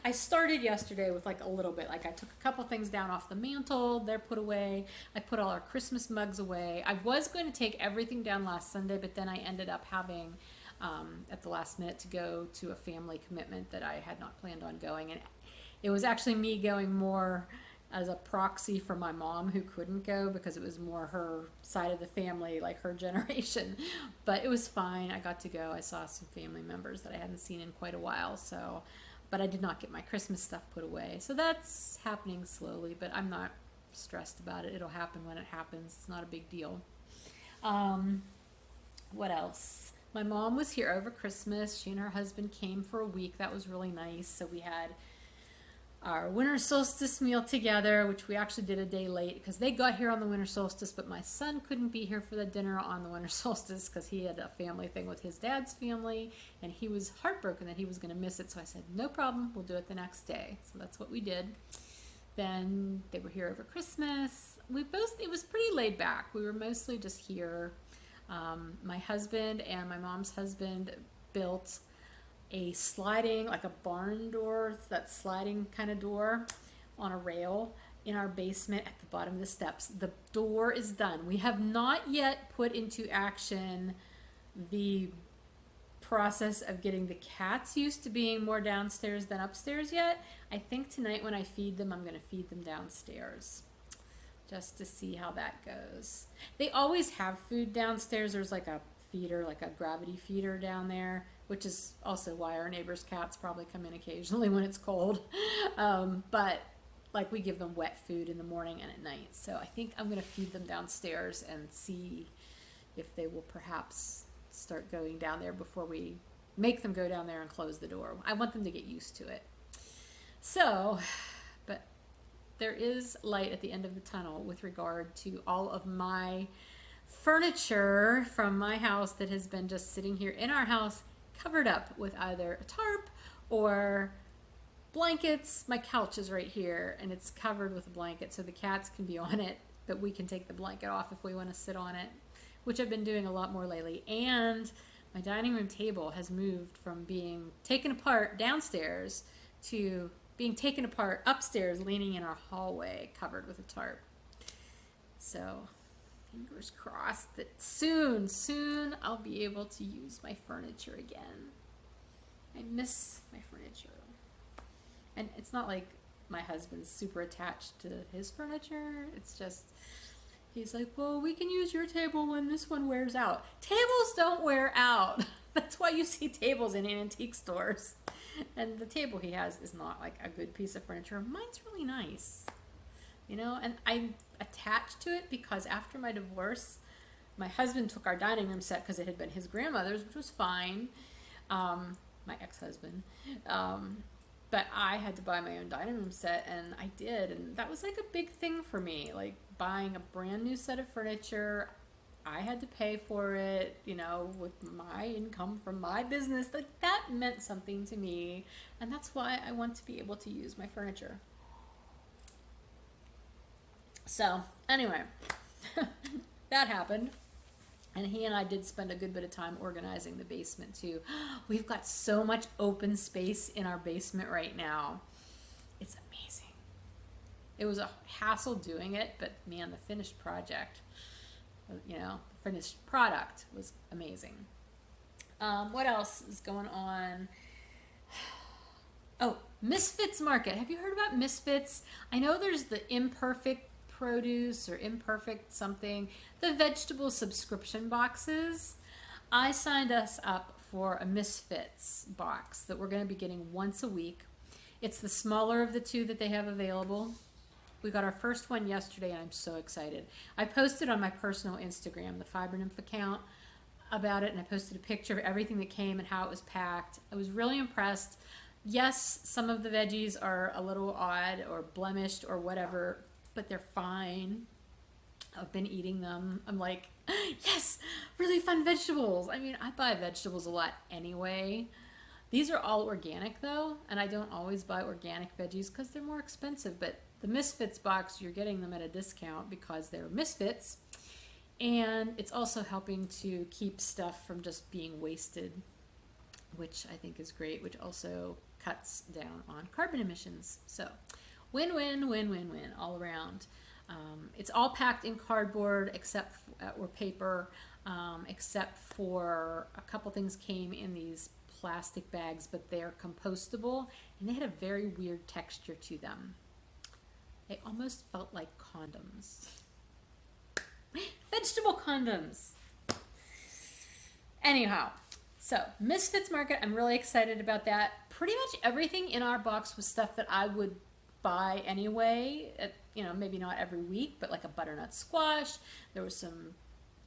I started yesterday with like a little bit. Like I took a couple things down off the mantle. They're put away. I put all our Christmas mugs away. I was going to take everything down last Sunday, but then I ended up having, at the last minute, to go to a family commitment that I had not planned on going. And it was actually me going more as a proxy for my mom, who couldn't go because it was more her side of the family, like her generation. But it was fine. I got to go. I saw some family members that I hadn't seen in quite a while. So, but I did not get my Christmas stuff put away. So that's happening slowly, but I'm not stressed about it. It'll happen when it happens. It's not a big deal. What else? My mom was here over Christmas. She and her husband came for a week. That was really nice. So we had our winter solstice meal together, which we actually did a day late because they got here on the winter solstice, but my son couldn't be here for the dinner on the winter solstice because he had a family thing with his dad's family, and he was heartbroken that he was going to miss it. So I said, no problem, we'll do it the next day. So that's what we did. Then they were here over Christmas. It was pretty laid back. We were mostly just here. My husband and my mom's husband built a sliding, like a barn door, that sliding kind of door on a rail in our basement at the bottom of the steps. The door is done. We have not yet put into action the process of getting the cats used to being more downstairs than upstairs yet. I think tonight when I feed them, I'm going to feed them downstairs just to see how that goes. They always have food downstairs. There's like a feeder, like a gravity feeder down there, which is also why our neighbor's cats probably come in occasionally when it's cold. But like we give them wet food in the morning and at night. So I think I'm going to feed them downstairs and see if they will perhaps start going down there before we make them go down there and close the door. I want them to get used to it. So, but there is light at the end of the tunnel with regard to all of my furniture from my house that has been just sitting here in our house, covered up with either a tarp or blankets. My couch is right here and it's covered with a blanket so the cats can be on it, but we can take the blanket off if we want to sit on it, which I've been doing a lot more lately. And my dining room table has moved from being taken apart downstairs to being taken apart upstairs, leaning in our hallway covered with a tarp. So fingers crossed that soon I'll be able to use my furniture again. I miss my furniture. And it's not like my husband's super attached to his furniture. It's just, he's like, well, we can use your table when this one wears out. Tables don't wear out. That's why you see tables in antique stores. And the table he has is not like a good piece of furniture. Mine's really nice. You know, and I'm attached to it because after my divorce, my husband took our dining room set because it had been his grandmother's, which was fine. My ex-husband. But I had to buy my own dining room set, and I did. And that was like a big thing for me, like buying a brand new set of furniture. I had to pay for it, you know, with my income from my business. Like that meant something to me. And that's why I want to be able to use my furniture. So anyway, that happened. And he and I did spend a good bit of time organizing the basement too. We've got so much open space in our basement right now. It's amazing. It was a hassle doing it, but man, the finished project, you know, the finished product was amazing. What else is going on? Oh, Misfits Market. Have you heard about Misfits? I know there's the imperfect produce or imperfect something, the vegetable subscription boxes. I signed us up for a Misfits box that we're going to be getting once a week, It's the smaller of the two that they have available. We got our first one yesterday, and I'm so excited. I posted on my personal Instagram, the Fiber Nymph account, about it, and I posted a picture of everything that came and how it was packed. I was really impressed. Yes, some of the veggies are a little odd or blemished or whatever, but they're fine. I've been eating them. I'm like, yes, really fun vegetables. I mean, I buy vegetables a lot anyway. These are all organic though, and I don't always buy organic veggies because they're more expensive, but the Misfits box, you're getting them at a discount because they're Misfits. And it's also helping to keep stuff from just being wasted, which I think is great, which also cuts down on carbon emissions. So win-win, win-win-win all around. It's all packed in cardboard except or paper, except for a couple things came in these plastic bags, but they're compostable, and they had a very weird texture to them. They almost felt like condoms. Vegetable condoms. Anyhow, so Misfits Market, I'm really excited about that. Pretty much everything in our box was stuff that I would buy anyway, maybe not every week, but like a butternut squash. There was some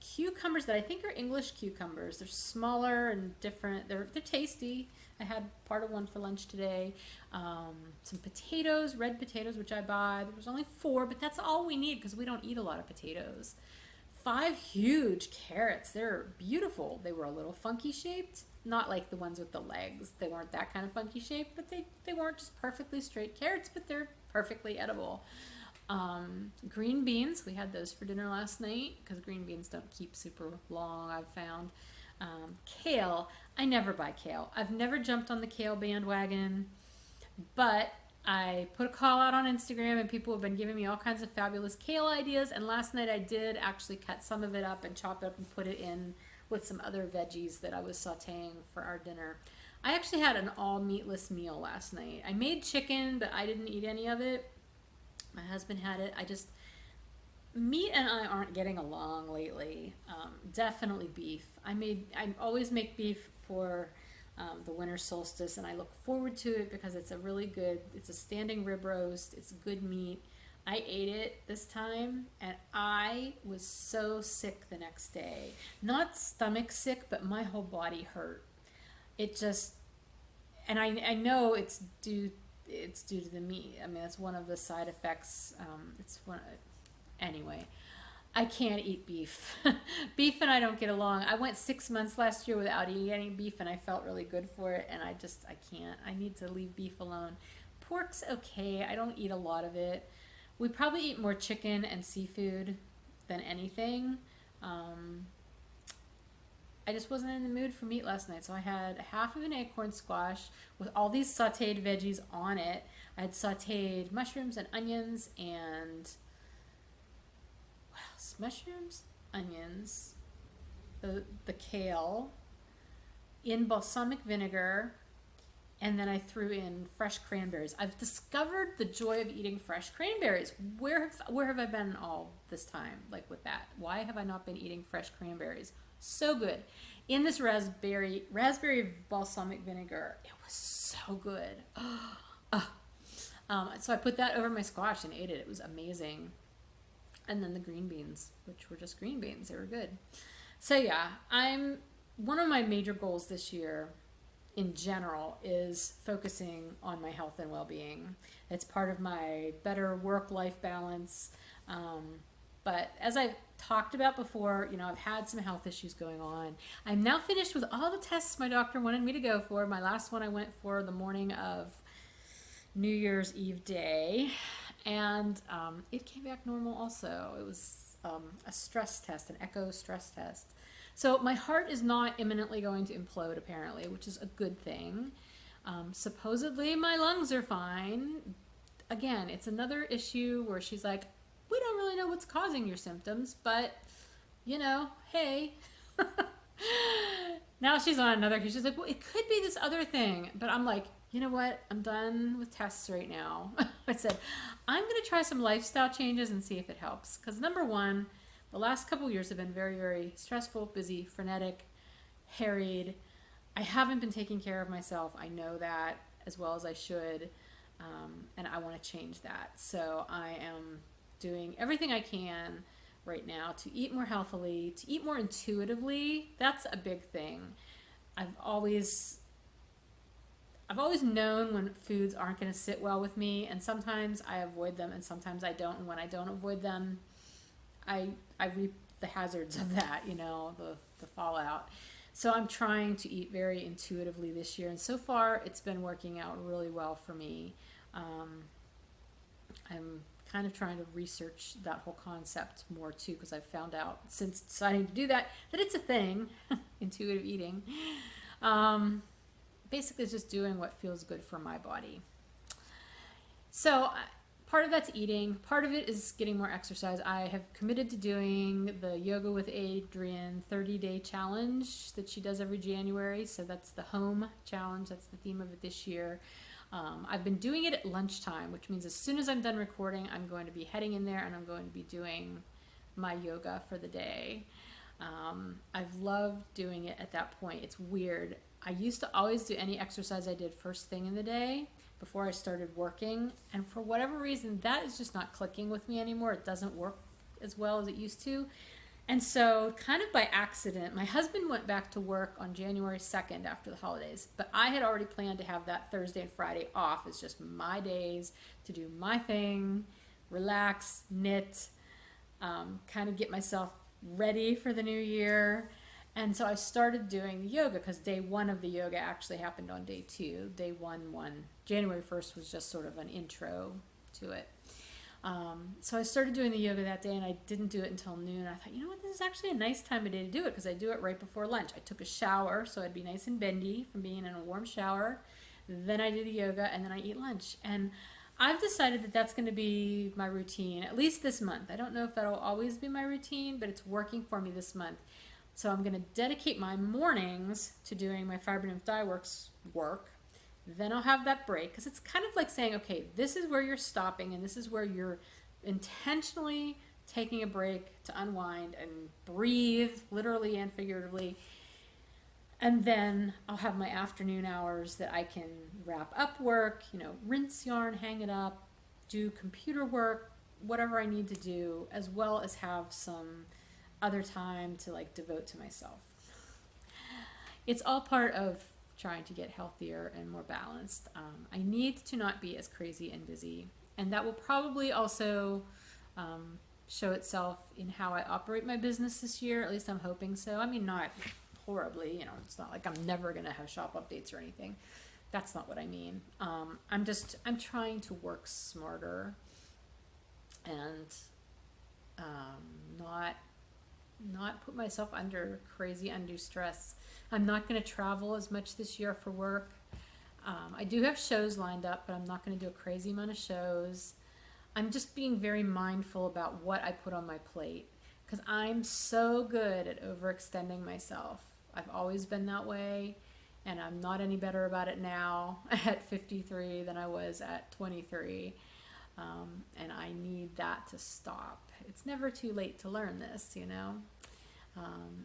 cucumbers that I think are English cucumbers. They're smaller and different. They're tasty. I had part of one for lunch today. Some potatoes, red potatoes, which I buy. There was only 4, but that's all we need because we don't eat a lot of potatoes. 5 huge carrots. They're beautiful. They were a little funky shaped. Not like the ones with the legs. They weren't that kind of funky shaped, but they weren't just perfectly straight carrots, but they're perfectly edible. Green beans. We had those for dinner last night because green beans don't keep super long, I've found. Kale. I never buy kale. I've never jumped on the kale bandwagon, but I put a call out on Instagram and people have been giving me all kinds of fabulous kale ideas, and last night I did actually cut some of it up and chop it up and put it in with some other veggies that I was sauteing for our dinner. I actually had an all meatless meal last night. I made chicken, but I didn't eat any of it. My husband had it. Meat and I aren't getting along lately. Definitely beef. I always make beef for the winter solstice, and I look forward to it because it's a standing rib roast. It's good meat. I ate it this time, and I was so sick the next day. Not stomach sick, but my whole body hurt. It just, and I know it's due to the meat. I mean, it's one of the side effects. Anyway, I can't eat beef. Beef and I don't get along. I went 6 months last year without eating any beef, and I felt really good for it, and I can't. I need to leave beef alone. Pork's okay. I don't eat a lot of it. We probably eat more chicken and seafood than anything. I just wasn't in the mood for meat last night, so I had half of an acorn squash with all these sauteed veggies on it. I had sauteed mushrooms and onions and mushrooms, onions, the kale in balsamic vinegar, and then I threw in fresh cranberries. I've discovered the joy of eating fresh cranberries. Where have I been all this time, like with that? Why have I not been eating fresh cranberries? So good. In this raspberry balsamic vinegar, it was so good. So I put that over my squash and ate it. It was amazing. And then the green beans, which were just green beans. They were good. So yeah, one of my major goals this year in general is focusing on my health and well-being. It's part of my better work-life balance. But as I've talked about before, I've had some health issues going on. I'm now finished with all the tests my doctor wanted me to go for. My last one I went for the morning of New Year's Eve day. And it came back normal also. It was a stress test, an echo stress test. So my heart is not imminently going to implode, apparently, which is a good thing. Supposedly my lungs are fine. Again, it's another issue where she's like, we don't really know what's causing your symptoms, but, hey. Now she's on another, because she's like, well, it could be this other thing. But I'm like, you know what? I'm done with tests right now. I said, I'm going to try some lifestyle changes and see if it helps. Because number one, the last couple years have been very, very stressful, busy, frenetic, harried. I haven't been taking care of myself. I know that as well as I should. And I want to change that. So I am doing everything I can right now to eat more healthily, to eat more intuitively. That's a big thing. I've always known when foods aren't going to sit well with me, and sometimes I avoid them and sometimes I don't. And when I don't avoid them, I reap the hazards of that, you know, the fallout. So I'm trying to eat very intuitively this year, and so far it's been working out really well for me. I'm kind of trying to research that whole concept more too, because I've found out since deciding to do that it's a thing, intuitive eating. Basically it's just doing what feels good for my body. So part of that's eating, part of it is getting more exercise. I have committed to doing the Yoga with Adriene 30-day challenge that she does every January. So that's the home challenge. That's the theme of it this year. I've been doing it at lunchtime, which means as soon as I'm done recording, I'm going to be heading in there and I'm going to be doing my yoga for the day. I've loved doing it at that point. It's weird. I used to always do any exercise I did first thing in the day before I started working. And for whatever reason, that is just not clicking with me anymore. It doesn't work as well as it used to. And so kind of by accident, my husband went back to work on January 2nd after the holidays, but I had already planned to have that Thursday and Friday off as just my days to do my thing, relax, knit, kind of get myself ready for the new year. And so I started doing the yoga because day one of the yoga actually happened on day two. Day one, January 1st was just sort of an intro to it. So I started doing the yoga that day and I didn't do it until noon. I thought, you know what, this is actually a nice time of day to do it because I do it right before lunch. I took a shower so I'd be nice and bendy from being in a warm shower. Then I do the yoga and then I eat lunch. And I've decided that that's going to be my routine, at least this month. I don't know if that'll always be my routine, but it's working for me this month. So I'm going to dedicate my mornings to doing my Fiber Nymph Dye Works work. Then I'll have that break because it's kind of like saying, okay, this is where you're stopping and this is where you're intentionally taking a break to unwind and breathe, literally and figuratively. And then I'll have my afternoon hours that I can wrap up work, you know, rinse yarn, hang it up, do computer work, whatever I need to do, as well as have some other time to like devote to myself. It's all part of trying to get healthier and more balanced. I need to not be as crazy and busy, and that will probably also show itself in how I operate my business this year. At least I'm hoping so. I mean, not horribly, you know, it's not like I'm never going to have shop updates or anything. That's not what I mean. I'm trying to work smarter and not put myself under crazy undue stress. I'm not going to travel as much this year for work. I do have shows lined up, but I'm not going to do a crazy amount of shows. I'm just being very mindful about what I put on my plate because I'm so good at overextending myself. I've always been that way, and I'm not any better about it now at 53 than I was at 23. And I need that to stop. It's never too late to learn this, you know.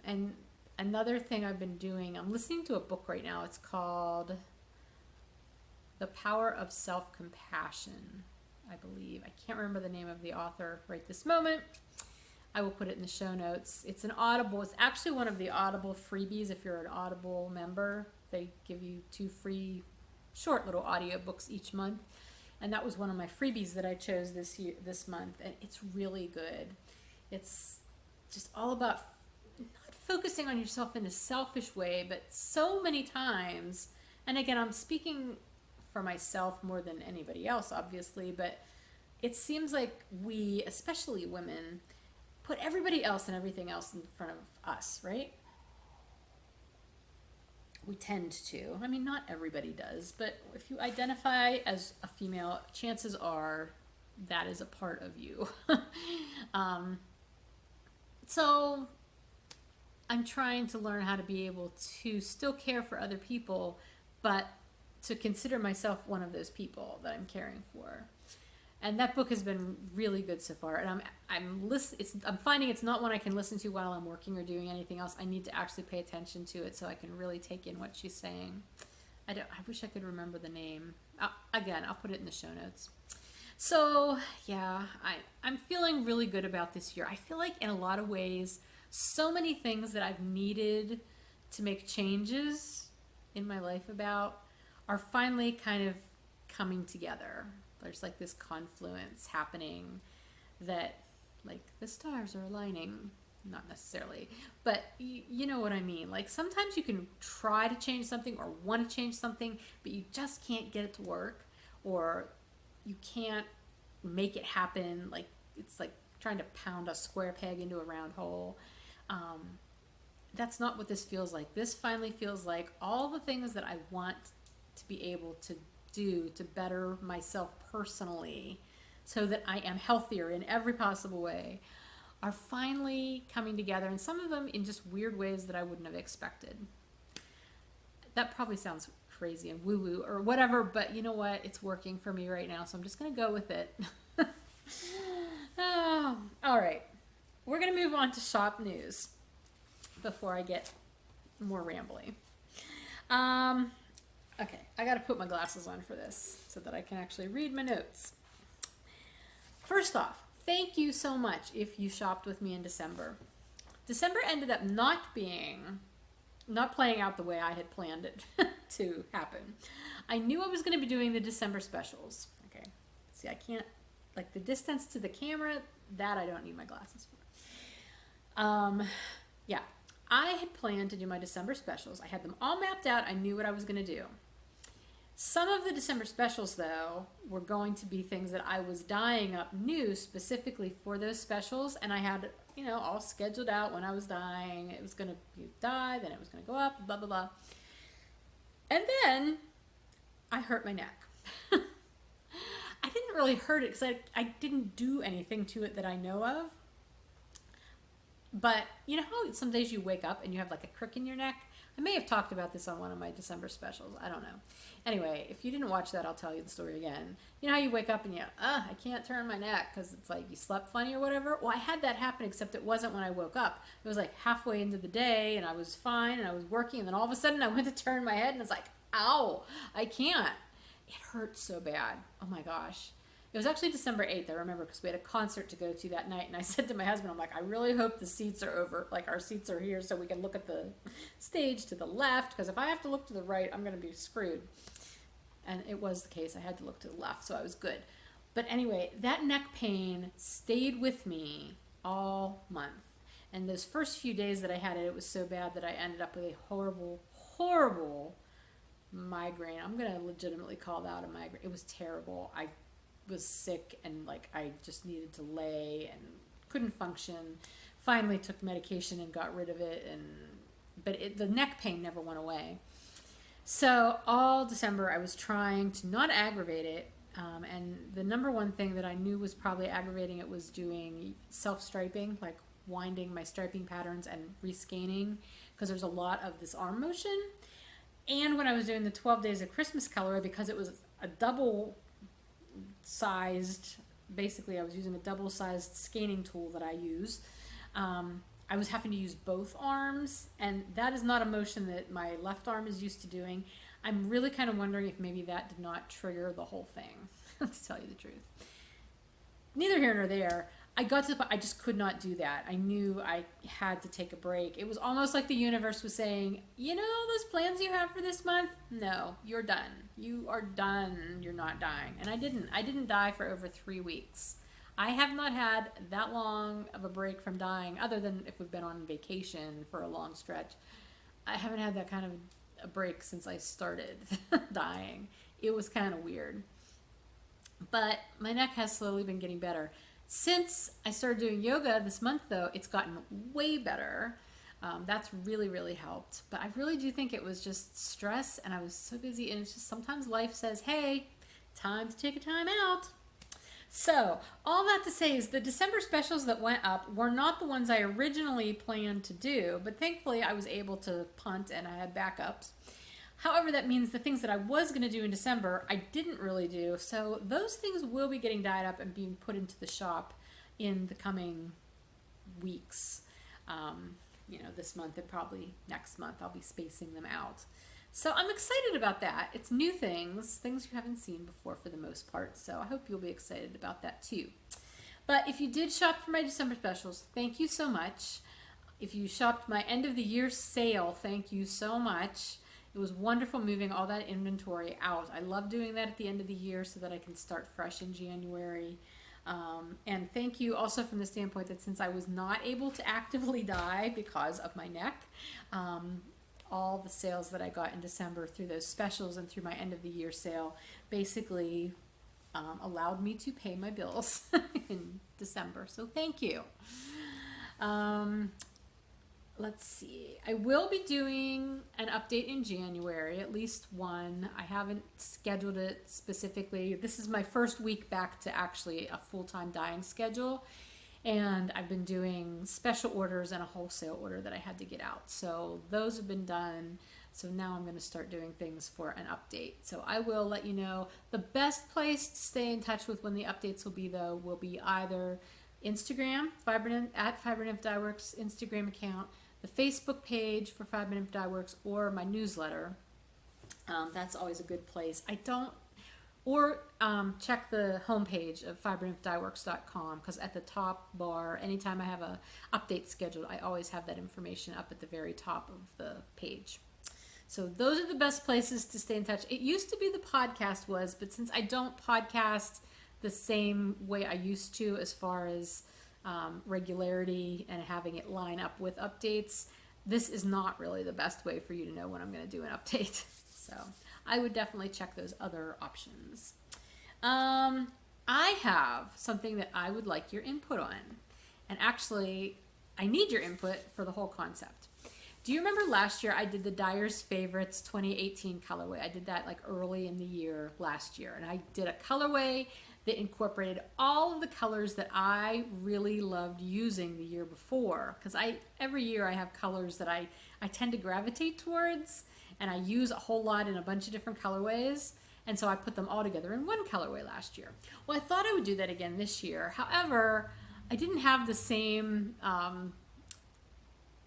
And another thing I've been doing, I'm listening to a book right now. It's called The Power of Self-Compassion, I believe. I can't remember the name of the author right this moment. I will put it in the show notes. It's an Audible. It's actually one of the Audible freebies. If you're an Audible member, they give you 2 free short little audiobooks each month. And that was one of my freebies that I chose this month. And it's really good. It's just all about not focusing on yourself in a selfish way, but so many times, and again, I'm speaking for myself more than anybody else, obviously, but it seems like we, especially women, put everybody else and everything else in front of us, right? We tend to. I mean, not everybody does, but if you identify as a female, chances are that is a part of you. So I'm trying to learn how to be able to still care for other people, but to consider myself one of those people that I'm caring for. And that book has been really good so far. And I'm finding it's not one I can listen to while I'm working or doing anything else. I need to actually pay attention to it so I can really take in what she's saying. I wish I could remember the name. Again, I'll put it in the show notes. So yeah, I'm feeling really good about this year. I feel like in a lot of ways, so many things that I've needed to make changes in my life about are finally kind of coming together. There's like this confluence happening that like the stars are aligning, not necessarily, but you know what I mean. Like sometimes you can try to change something or want to change something, but you just can't get it to work, or you can't make it happen. Like it's like trying to pound a square peg into a round hole. That's not what this feels like. This finally feels like all the things that I want to be able to do to better myself personally so that I am healthier in every possible way are finally coming together, and some of them in just weird ways that I wouldn't have expected. That probably sounds crazy and woo-woo or whatever, but you know what? It's working for me right now, so I'm just going to go with it. Oh, all right. We're going to move on to shop news before I get more rambly. Okay, I got to put my glasses on for this so that I can actually read my notes. First off, thank you so much if you shopped with me in December. December ended up not playing out the way I had planned it to happen. I knew I was going to be doing the December specials. Okay, see, I can't, like the distance to the camera, that I don't need my glasses for. Yeah, I had planned to do my December specials. I had them all mapped out. I knew what I was going to do. Some of the December specials, though, were going to be things that I was dyeing up new specifically for those specials, and I had, you know, all scheduled out when I was dyeing. It was going to be dye, then it was going to go up, blah, blah, blah. And then I hurt my neck. I didn't really hurt it because I didn't do anything to it that I know of. But you know how some days you wake up and you have like a crick in your neck? I may have talked about this on one of my December specials. I don't know. Anyway, if you didn't watch that, I'll tell you the story again. You know how you wake up and I can't turn my neck because it's like you slept funny or whatever? Well, I had that happen, except it wasn't when I woke up. It was like halfway into the day and I was fine and I was working, and then all of a sudden I went to turn my head and it's like, ow, I can't. It hurt so bad. Oh my gosh. It was actually December 8th, I remember, because we had a concert to go to that night, and I said to my husband, I'm like, I really hope the seats are over, like our seats are here so we can look at the stage to the left, because if I have to look to the right, I'm going to be screwed. And it was the case. I had to look to the left, so I was good. But anyway, that neck pain stayed with me all month. And those first few days that I had it, it was so bad that I ended up with a horrible, horrible migraine. I'm going to legitimately call that a migraine. It was terrible. I was sick and like I just needed to lay and couldn't function. Finally took medication and got rid of it, but the neck pain never went away. So all December I was trying to not aggravate it, and the number one thing that I knew was probably aggravating it was doing self-striping, like winding my striping patterns and rescanning, because there's a lot of this arm motion. And when I was doing the 12 Days of Christmas colorway, because it was a double-sized, basically I was using a double-sized scanning tool that I use, I was having to use both arms, and that is not a motion that my left arm is used to doing. I'm really kind of wondering if maybe that did not trigger the whole thing, to tell you the truth. Neither here nor there. I got to the point, I just could not do that. I knew I had to take a break. It was almost like the universe was saying, you know, those plans you have for this month? No, you're done. You are done. You're not dying. And I didn't die for over 3 weeks. I have not had that long of a break from dying, other than if we've been on vacation for a long stretch. I haven't had that kind of a break since I started dying. It was kind of weird. But my neck has slowly been getting better. Since I started doing yoga this month, though, it's gotten way better. That's really, really helped. But I really do think it was just stress, and I was so busy, and it's just sometimes life says, hey, time to take a time out. So, all that to say is the December specials that went up were not the ones I originally planned to do, but thankfully I was able to punt and I had backups. However, that means the things that I was going to do in December, I didn't really do. So those things will be getting dyed up and being put into the shop in the coming weeks. You know, this month and probably next month, I'll be spacing them out. So I'm excited about that. It's new things you haven't seen before for the most part. So I hope you'll be excited about that too. But if you did shop for my December specials, thank you so much. If you shopped my end of the year sale, thank you so much. It was wonderful moving all that inventory out. I love doing that at the end of the year so that I can start fresh in January. And thank you also from the standpoint that since I was not able to actively dye because of my neck, all the sales that I got in December through those specials and through my end of the year sale basically allowed me to pay my bills in December. So thank you. Let's see. I will be doing an update in January, at least one. I haven't scheduled it specifically. This is my first week back to actually a full-time dyeing schedule. And I've been doing special orders and a wholesale order that I had to get out. So those have been done. So now I'm going to start doing things for an update. So I will let you know. The best place to stay in touch with when the updates will be, though, will be either Instagram, at FiberNymph Dye Works Instagram account, the Facebook page for FiberNymph Dye Works, or my newsletter. That's always a good place. Check the homepage of FiberNymphDyeWorks.com, because at the top bar, anytime I have a update scheduled, I always have that information up at the very top of the page. So those are the best places to stay in touch. It used to be the podcast was, but since I don't podcast the same way I used to as far as regularity and having it line up with updates, this is not really the best way for you to know when I'm going to do an update. So I would definitely check those other options. I have something that I would like your input on. And actually, I need your input for the whole concept. Do you remember last year I did the Dyer's Favorites 2018 colorway? I did that like early in the year last year. And I did a colorway that incorporated all of the colors that I really loved using the year before. Because every year I have colors that I tend to gravitate towards, and I use a whole lot in a bunch of different colorways. And so I put them all together in one colorway last year. Well, I thought I would do that again this year. However, I didn't have the same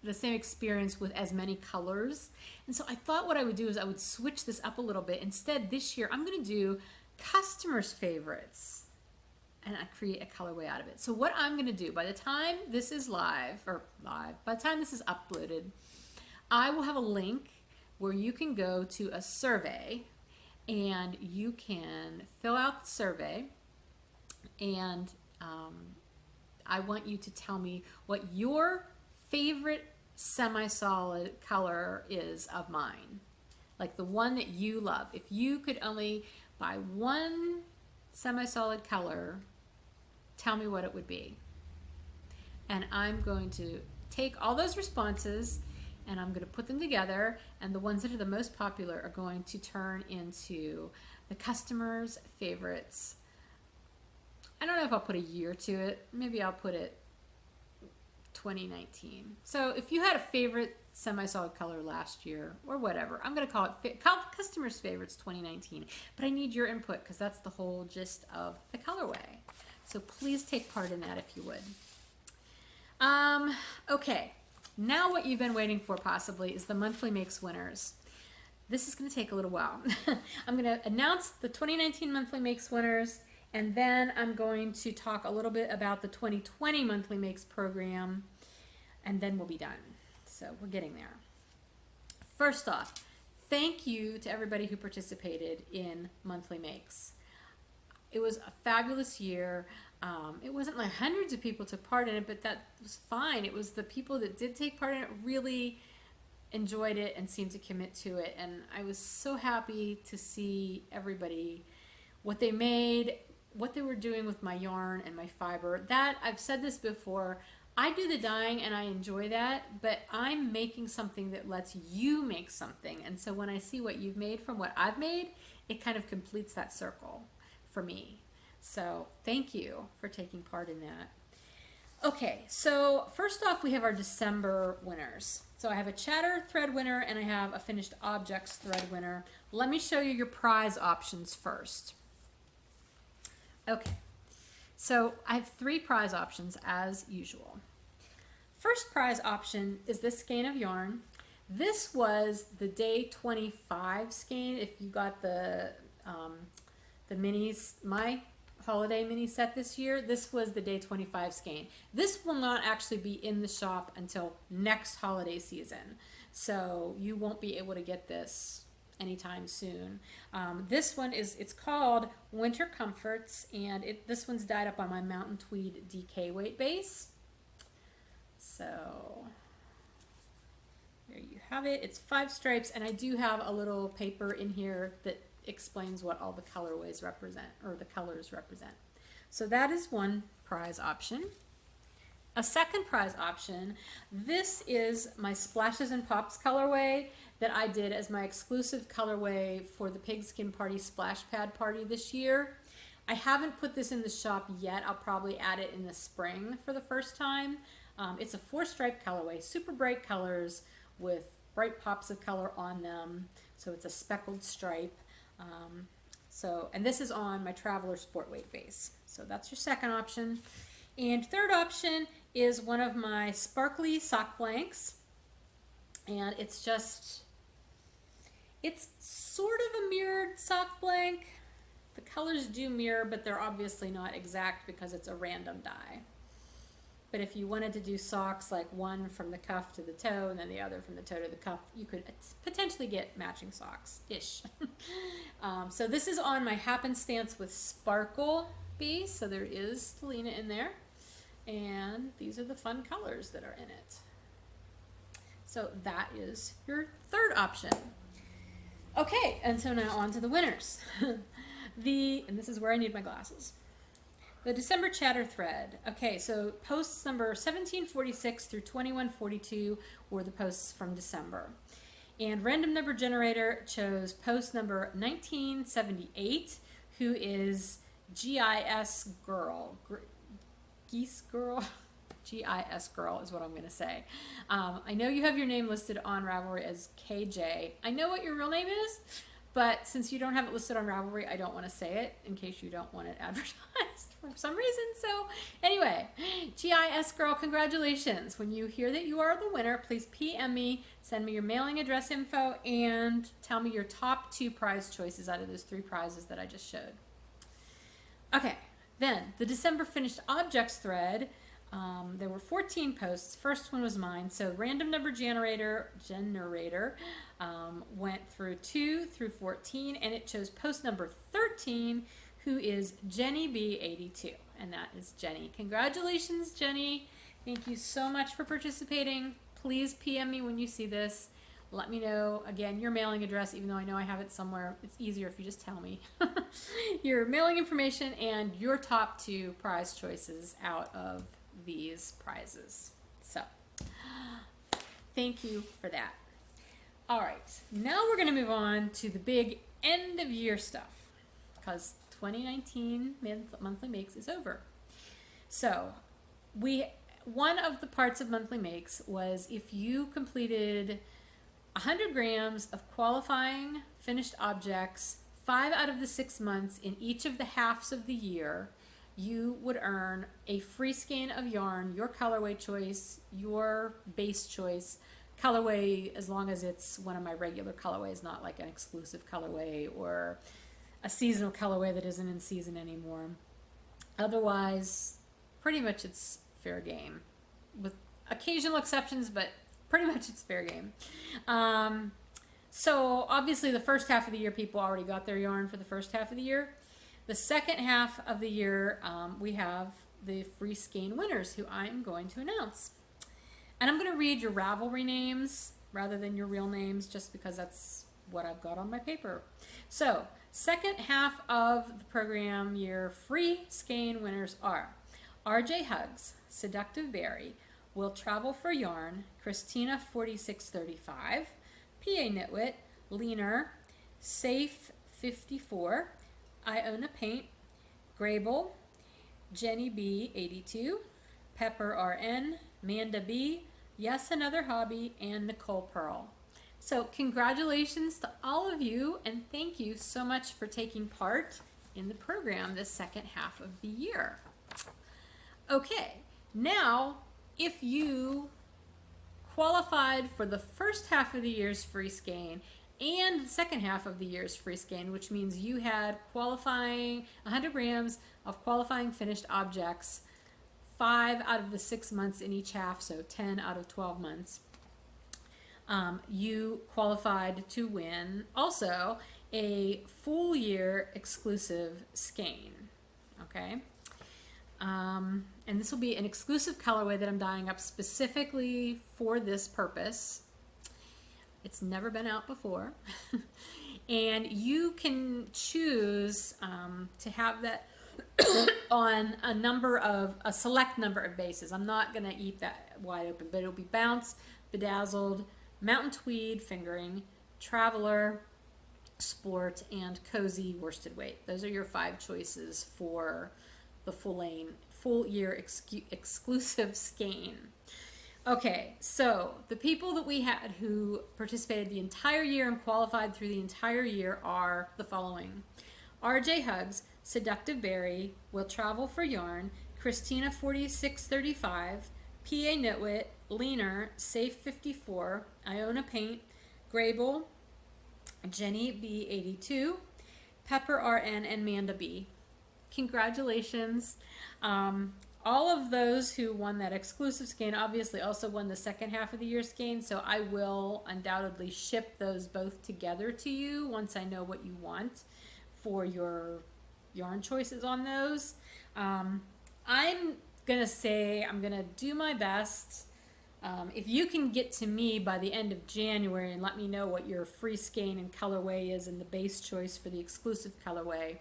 experience with as many colors. And so I thought what I would do is I would switch this up a little bit. Instead, this year, I'm going to do customers' favorites, and I create a colorway out of it. So what I'm going to do, by the time this is by the time this is uploaded, I will have a link where you can go to a survey and you can fill out the survey, and I want you to tell me what your favorite semi-solid color is of mine, like the one that you love. If you could only buy one semi-solid color, tell me what it would be. And I'm going to take all those responses and I'm going to put them together, and the ones that are the most popular are going to turn into the customers' favorites. I don't know if I'll put a year to it. Maybe I'll put it 2019. So if you had a favorite semi-solid color last year or whatever, I'm going to call it Customers' Favorites 2019. But I need your input because that's the whole gist of the colorway. So please take part in that if you would. Okay, now what you've been waiting for possibly is the monthly makes winners. This is going to take a little while. I'm going to announce the 2019 monthly makes winners, and then I'm going to talk a little bit about the 2020 monthly makes program, and then we'll be done. So we're getting there. First off, thank you to everybody who participated in monthly makes. It was a fabulous year. It wasn't like hundreds of people took part in it, but that was fine. It was the people that did take part in it really enjoyed it and seemed to commit to it. And I was so happy to see everybody, what they made, what they were doing with my yarn and my fiber. That, I've said this before, I do the dyeing and I enjoy that, but I'm making something that lets you make something. And so when I see what you've made from what I've made, it kind of completes that circle for me. So thank you for taking part in that. Okay, so first off, we have our December winners. So I have a chatter thread winner and I have a finished objects thread winner. Let me show you your prize options first. Okay, so I have 3 prize options as usual. First prize option is this skein of yarn. This was the day 25 skein. If you got the minis, my holiday mini set this year, this was the day 25 skein. This will not actually be in the shop until next holiday season, so you won't be able to get this anytime soon. This one it's called Winter Comforts, and this one's dyed up on my Mountain Tweed DK weight base. So there you have it. It's 5 stripes, and I do have a little paper in here that explains what all the colorways represent, or the colors represent. So that is one prize option. A second prize option, this is my Splashes and Pops colorway that I did as my exclusive colorway for the Pigskin Party Splash Pad Party this year. I haven't put this in the shop yet. I'll probably add it in the spring for the first time. It's a 4-stripe colorway, super bright colors with bright pops of color on them. So it's a speckled stripe. And this is on my Traveler Sport Weight base. So that's your second option. And third option is one of my sparkly sock blanks. And it's sort of a mirrored sock blank. The colors do mirror, but they're obviously not exact because it's a random dye. But if you wanted to do socks, like one from the cuff to the toe and then the other from the toe to the cuff, you could potentially get matching socks-ish. So this is on my Happenstance with Sparkle base, so there is Stellina in there. And these are the fun colors that are in it. So that is your third option. Okay, and so now on to the winners. And this is where I need my glasses. The December chatter thread. Okay, so posts number 1746 through 2142 were the posts from December. And random number generator chose post number 1978, who is GIS Girl. Geese Girl? GIS Girl is what I'm going to say. I know you have your name listed on Ravelry as KJ. I know what your real name is, but since you don't have it listed on Ravelry, I don't want to say it in case you don't want it advertised for some reason. So anyway, GIS Girl, congratulations. When you hear that you are the winner, please PM me, send me your mailing address info, and tell me your top 2 prize choices out of those 3 prizes that I just showed. Okay, then the December finished objects thread. There were 14 posts. First one was mine. So random number generator went through 2 through 14, and it chose post number 13, who is Jenny B82, and that is Jenny. Congratulations, Jenny. Thank you so much for participating. Please PM me when you see this. Let me know, again, your mailing address, even though I know I have it somewhere. It's easier if you just tell me. Your mailing information and your top 2 prize choices out of these prizes. So, thank you for that. All right, now we're going to move on to the big end of year stuff, because 2019 monthly makes is over. So, one of the parts of monthly makes was if you completed 100 grams of qualifying finished objects 5 out of the 6 months in each of the halves of the year, you would earn a free skein of yarn, your colorway choice, your base choice, colorway as long as it's one of my regular colorways, not like an exclusive colorway or a seasonal colorway that isn't in season anymore. Otherwise, pretty much it's fair game, with occasional exceptions, but pretty much it's fair game. So obviously the first half of the year, people already got their yarn for the first half of the year. The second half of the year, we have the free skein winners, who I'm going to announce. And I'm going to read your Ravelry names rather than your real names, just because that's what I've got on my paper. So, second half of the program year free skein winners are RJ Hugs, Seductive Berry, Will Travel for Yarn, Christina 4635, PA Knitwit, Leaner, Safe 54, Iona Paint, Grable, Jenny B 82, Pepper RN, Manda B, Yes Another Hobby, and Nicole Pearl. So congratulations to all of you, and thank you so much for taking part in the program this second half of the year. Okay, now if you qualified for the first half of the year's free skein and the second half of the year's free skein, which means you had qualifying 100 grams of qualifying finished objects 5 out of the 6 months in each half, so 10 out of 12 months. You qualified to win also a full year exclusive skein. Okay. And this will be an exclusive colorway that I'm dyeing up specifically for this purpose. It's never been out before. And you can choose to have that on a select number of bases. I'm not going to eat that wide open, but it'll be Bounce, Bedazzled, Mountain Tweed fingering, Traveler, Sport, and Cozy worsted weight. Those are your 5 choices for the full year exclusive skein. Okay, so the people that we had who participated the entire year and qualified through the entire year are the following: RJ Hugs, Seductive Berry, Will Travel for Yarn, Christina 4635, PA Nitwit, Leaner, Safe 54, Iona Paint, Grable, Jenny B82, Pepper RN, and Manda B. Congratulations. All of those who won that exclusive skein obviously also won the second half of the year skein, so I will undoubtedly ship those both together to you once I know what you want for your yarn choices on those. I'm gonna say I'm gonna do my best. If you can get to me by the end of January and let me know what your free skein and colorway is and the base choice for the exclusive colorway,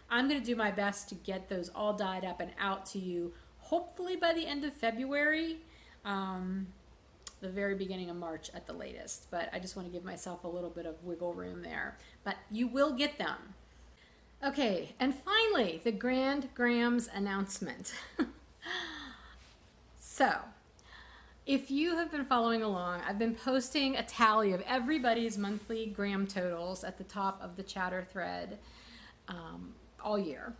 I'm going to do my best to get those all dyed up and out to you, hopefully by the end of February, the very beginning of March at the latest. But I just want to give myself a little bit of wiggle room there. But you will get them. Okay, and finally, the Grand Grams announcement. So, if you have been following along, I've been posting a tally of everybody's monthly gram totals at the top of the chatter thread all year.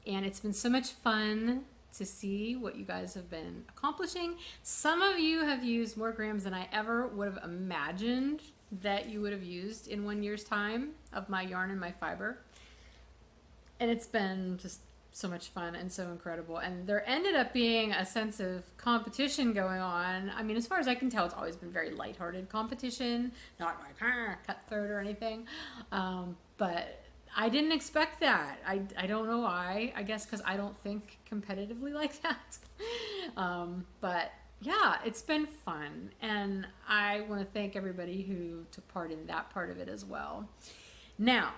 And it's been so much fun to see what you guys have been accomplishing. Some of you have used more grams than I ever would have imagined that you would have used in 1 year's time of my yarn and my fiber. And it's been just so much fun and so incredible. And there ended up being a sense of competition going on. I mean, as far as I can tell, it's always been very lighthearted competition, not like cutthroat or anything. But I didn't expect that. I don't know why. I guess because I don't think competitively like that. But yeah, it's been fun. And I want to thank everybody who took part in that part of it as well. Now,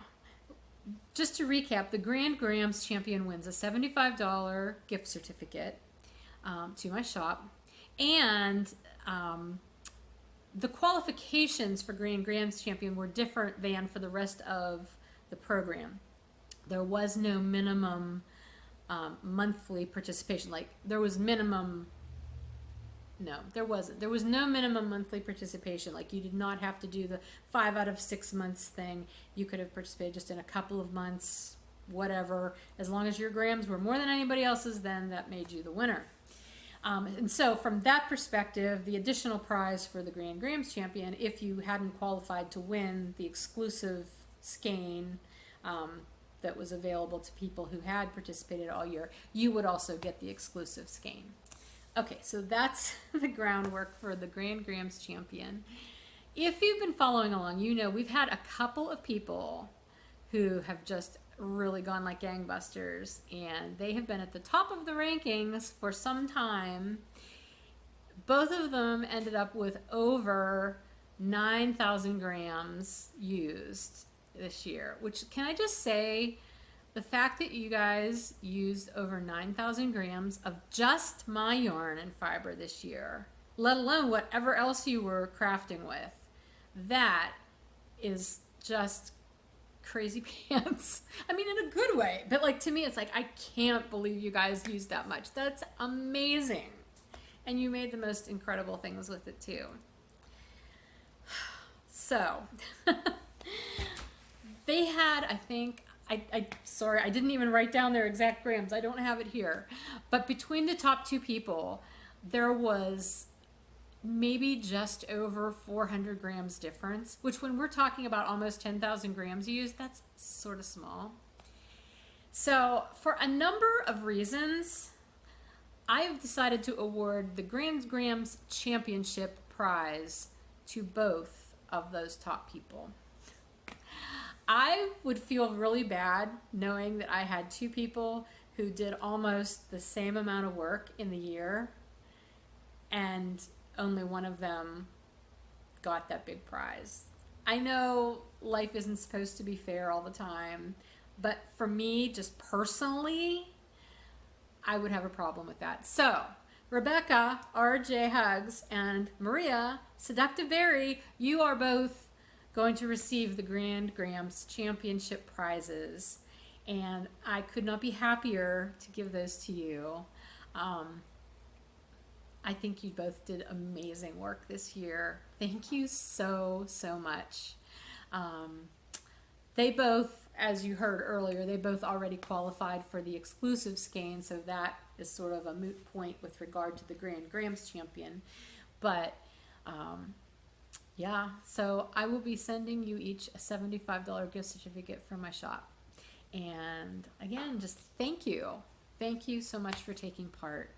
just to recap, the Grand Grams champion wins a $75 gift certificate to my shop. And the qualifications for Grand Grams champion were different than for the rest of the program. There was no minimum monthly participation. Like there was minimum, no, there wasn't. There was no minimum monthly participation. Like you did not have to do the 5 out of 6 months thing. You could have participated just in a couple of months, whatever. As long as your grams were more than anybody else's, then that made you the winner. And so from that perspective, the additional prize for the Grand Grams champion, if you hadn't qualified to win the exclusive skein that was available to people who had participated all year, you would also get the exclusive skein. Okay, so that's the groundwork for the Grand Grams champion. If you've been following along, you know we've had a couple of people who have just really gone like gangbusters, and they have been at the top of the rankings for some time. Both of them ended up with over 9,000 grams used this year, which, can I just say, the fact that you guys used over 9,000 grams of just my yarn and fiber this year, let alone whatever else you were crafting with, that is just crazy pants. I mean, in a good way, but like to me, it's like, I can't believe you guys used that much. That's amazing. And you made the most incredible things with it too. So, they had, I think, sorry, I didn't even write down their exact grams. I don't have it here. But between the top 2 people, there was maybe just over 400 grams difference, which when we're talking about almost 10,000 grams used, that's sort of small. So for a number of reasons, I've decided to award the Grand Grams Championship prize to both of those top people. I would feel really bad knowing that I had two people who did almost the same amount of work in the year and only one of them got that big prize. I know life isn't supposed to be fair all the time, but for me, just personally, I would have a problem with that. So, Rebecca, RJ Hugs, and Maria, Seductive Berry, you are both going to receive the Grand Grams Championship prizes, and I could not be happier to give those to you. I think you both did amazing work this year. Thank you so, so much. They both, as you heard earlier, they both already qualified for the exclusive skein, so that is sort of a moot point with regard to the Grand Grams champion. But yeah, so I will be sending you each a $75 gift certificate from my shop. And again, just thank you. Thank you so much for taking part.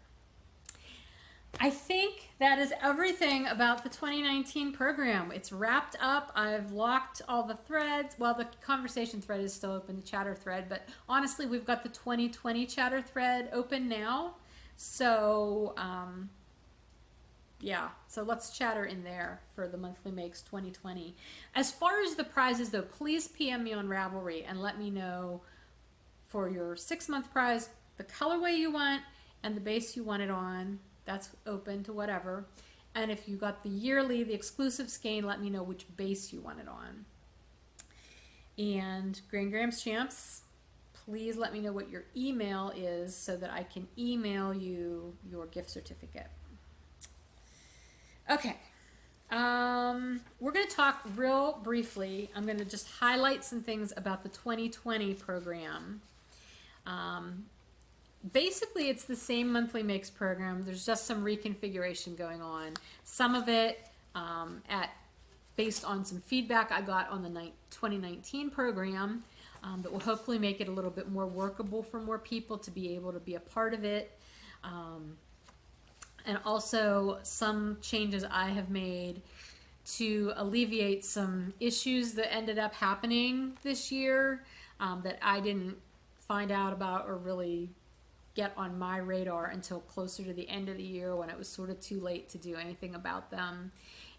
I think that is everything about the 2019 program. It's wrapped up. I've locked all the threads. Well, the conversation thread is still open, the chatter thread, but honestly, we've got the 2020 chatter thread open now. So, yeah, so let's chatter in there for the Monthly Makes 2020. As far as the prizes, though, please PM me on Ravelry and let me know for your 6-month prize, the colorway you want and the base you want it on. That's open to whatever. And if you got the yearly, the exclusive skein, let me know which base you want it on. And Grand Grams Champs, please let me know what your email is so that I can email you your gift certificate. Okay. We're going to talk real briefly. I'm going to just highlight some things about the 2020 program. Basically, it's the same Monthly Makes program. There's just some reconfiguration going on. Some of it based on some feedback I got on the 2019 program that will hopefully make it a little bit more workable for more people to be able to be a part of it. And also some changes I have made to alleviate some issues that ended up happening this year that I didn't find out about or really get on my radar until closer to the end of the year when it was sort of too late to do anything about them.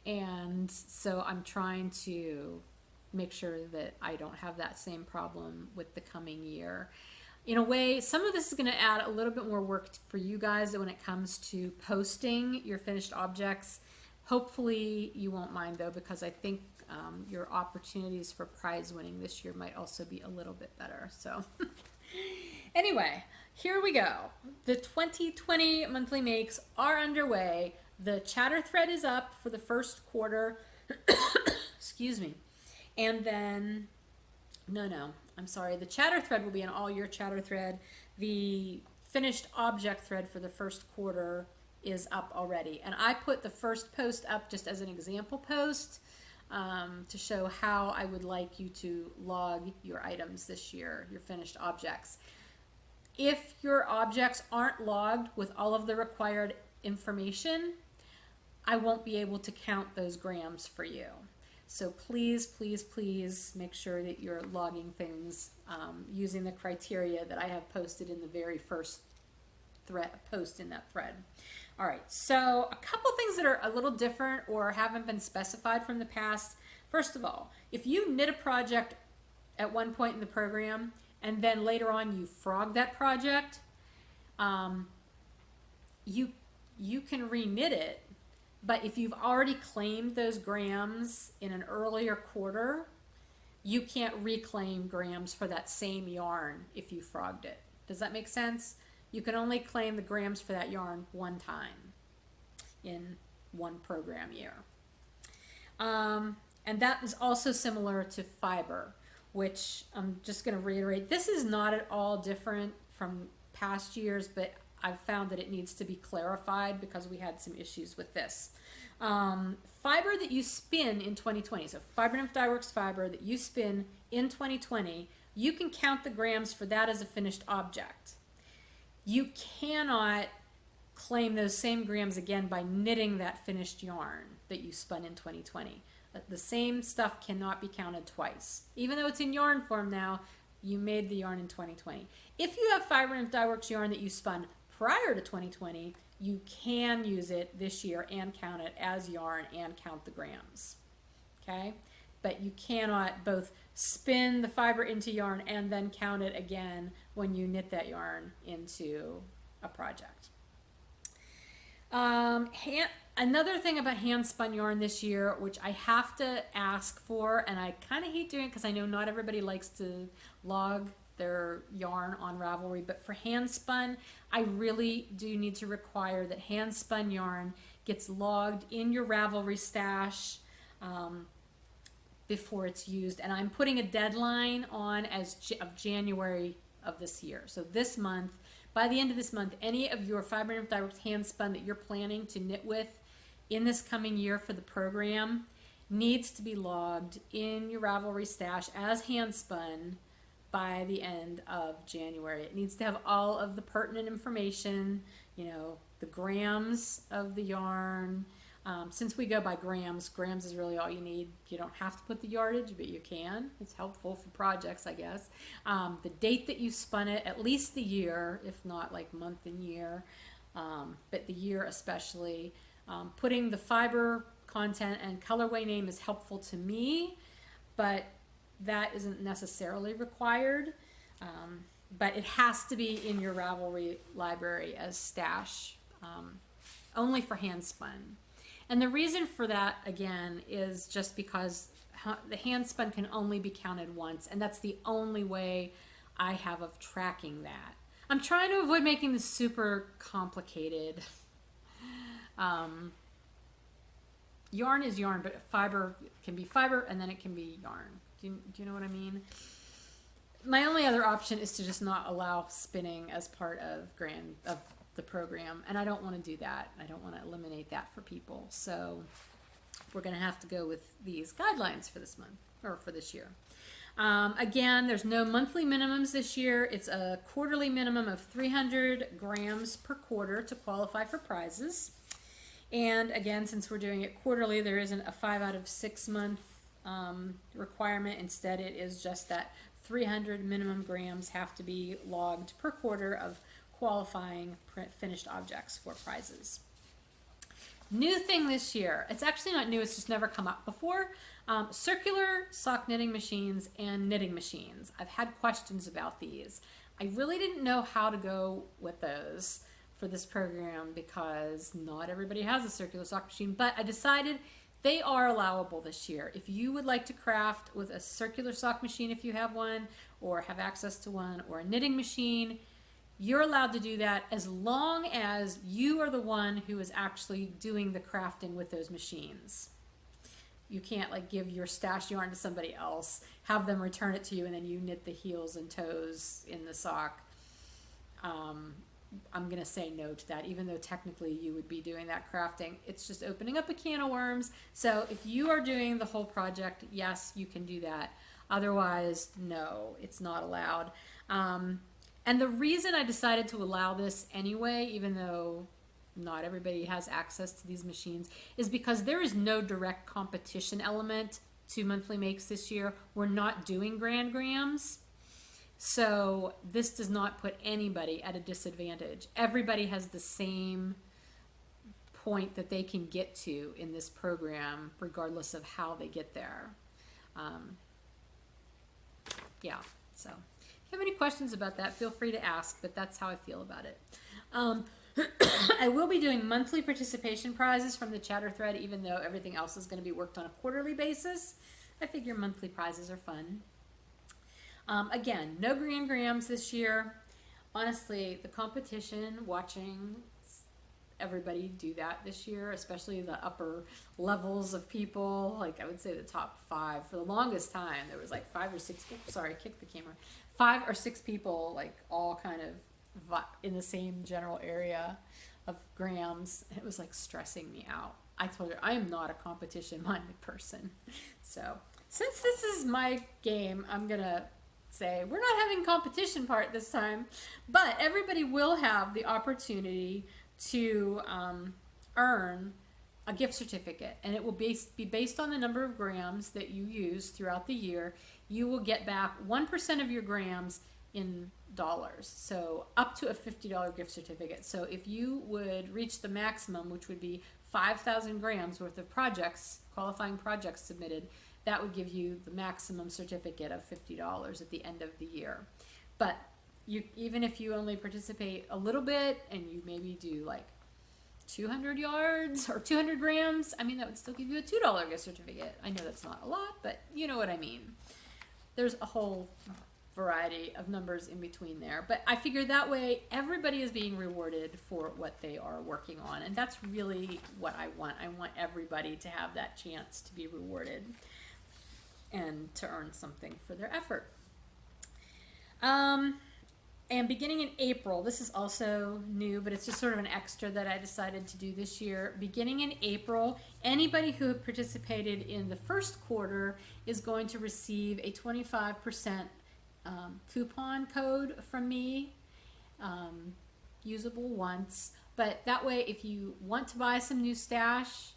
And so I'm trying to make sure that I don't have that same problem with the coming year. In a way, some of this is going to add a little bit more work for you guys when it comes to posting your finished objects. Hopefully you won't mind though, because I think your opportunities for prize winning this year might also be a little bit better. So anyway, here we go. The 2020 Monthly Makes are underway. The chatter thread is up for the first quarter. Excuse me. And then, I'm sorry. The chatter thread will be an all-year chatter thread. The finished object thread for the first quarter is up already. And I put the first post up just as an example post to show how I would like you to log your items this year, your finished objects. If your objects aren't logged with all of the required information, I won't be able to count those grams for you. So please, please, please make sure that you're logging things using the criteria that I have posted in the very first post in that thread. All right, so a couple things that are a little different or haven't been specified from the past. First of all, if you knit a project at one point in the program and then later on you frog that project, you can reknit it. But if you've already claimed those grams in an earlier quarter, you can't reclaim grams for that same yarn if you frogged it. Does that make sense? You can only claim the grams for that yarn one time in one program year. And that is also similar to fiber, which I'm just going to reiterate. This is not at all different from past years, but I've found that it needs to be clarified because we had some issues with this. Fiber that you spin in 2020, so Fiber Nymph Dyeworks fiber that you spin in 2020, you can count the grams for that as a finished object. You cannot claim those same grams again by knitting that finished yarn that you spun in 2020. The same stuff cannot be counted twice. Even though it's in yarn form now, you made the yarn in 2020. If you have Fiber Nymph Dyeworks yarn that you spun prior to 2020, you can use it this year and count it as yarn and count the grams. Okay? But you cannot both spin the fiber into yarn and then count it again when you knit that yarn into a project. Another thing about hand spun yarn this year, which I have to ask for, and I kind of hate doing it because I know not everybody likes to log their yarn on Ravelry, but for hand spun, I really do need to require that hand spun yarn gets logged in your Ravelry stash before it's used. And I'm putting a deadline on of January of this year. So this month, by the end of this month, any of your Fiber Nymph Dyeworks hand spun that you're planning to knit with in this coming year for the program needs to be logged in your Ravelry stash as hand spun by the end of January. It needs to have all of the pertinent information, you know, the grams of the yarn. Since we go by grams is really all you need. You don't have to put the yardage, but you can. It's helpful for projects, I guess. The date that you spun it, at least the year, if not like month and year, but the year especially. Putting the fiber content and colorway name is helpful to me, but that isn't necessarily required. But it has to be in your Ravelry library as stash, only for hand spun. And the reason for that, again, is just because the hand spun can only be counted once, and that's the only way I have of tracking that. I'm trying to avoid making this super complicated. Yarn is yarn, but fiber can be fiber, and then it can be yarn. Do you know what I mean? My only other option is to just not allow spinning as part of the program, and I don't want to do that. I don't want to eliminate that for people. So we're going to have to go with these guidelines for this month, or for this year. Again, there's no monthly minimums this year. It's a quarterly minimum of 300 grams per quarter to qualify for prizes. And again, since we're doing it quarterly, there isn't a 5 out of 6 month requirement. Instead, it is just that 300 minimum grams have to be logged per quarter of qualifying finished objects for prizes. New thing this year, it's actually not new, it's just never come up before, circular sock knitting machines and knitting machines. I've had questions about these. I really didn't know how to go with those for this program because not everybody has a circular sock machine, but I decided they are allowable this year. If you would like to craft with a circular sock machine, if you have one, or have access to one, or a knitting machine, you're allowed to do that as long as you are the one who is actually doing the crafting with those machines. You can't like give your stash yarn to somebody else, have them return it to you, and then you knit the heels and toes in the sock. I'm going to say no to that, even though technically you would be doing that crafting. It's just opening up a can of worms. So if you are doing the whole project, yes, you can do that. Otherwise, no, it's not allowed. And the reason I decided to allow this anyway, even though not everybody has access to these machines, is because there is no direct competition element to monthly makes this year. We're not doing grand grams. So this does not put anybody at a disadvantage. Everybody has the same point that they can get to in this program, regardless of how they get there. Yeah, so if you have any questions about that, feel free to ask, but that's how I feel about it. I will be doing monthly participation prizes from the chatter thread, even though everything else is going to be worked on a quarterly basis. I figure monthly prizes are fun. Again, no grand grams this year. Honestly, the competition, watching everybody do that this year, especially the upper levels of people, like I would say the top 5. For the longest time, there was like 5 or 6 people, sorry, kick the camera, 5 or 6 people, like all kind of in the same general area of grams. It was like stressing me out. I told her I am not a competition-minded person. So since this is my game, I'm gonna say we're not having competition part this time, but everybody will have the opportunity to earn a gift certificate, and it will be based on the number of grams that you use throughout the year. You will get back 1% of your grams in dollars, so up to a $50 gift certificate. So if you would reach the maximum, which would be 5,000 grams worth of qualifying projects submitted, that would give you the maximum certificate of $50 at the end of the year. But even if you only participate a little bit and you maybe do like 200 yards or 200 grams, I mean, that would still give you a $2 gift certificate. I know that's not a lot, but you know what I mean. There's a whole variety of numbers in between there, but I figure that way everybody is being rewarded for what they are working on, and that's really what I want. I want everybody to have that chance to be rewarded and to earn something for their effort. And beginning in April, this is also new, but it's just sort of an extra that I decided to do this year. Beginning in April, anybody who participated in the first quarter is going to receive a 25% coupon code from me, usable once. But that way, if you want to buy some new stash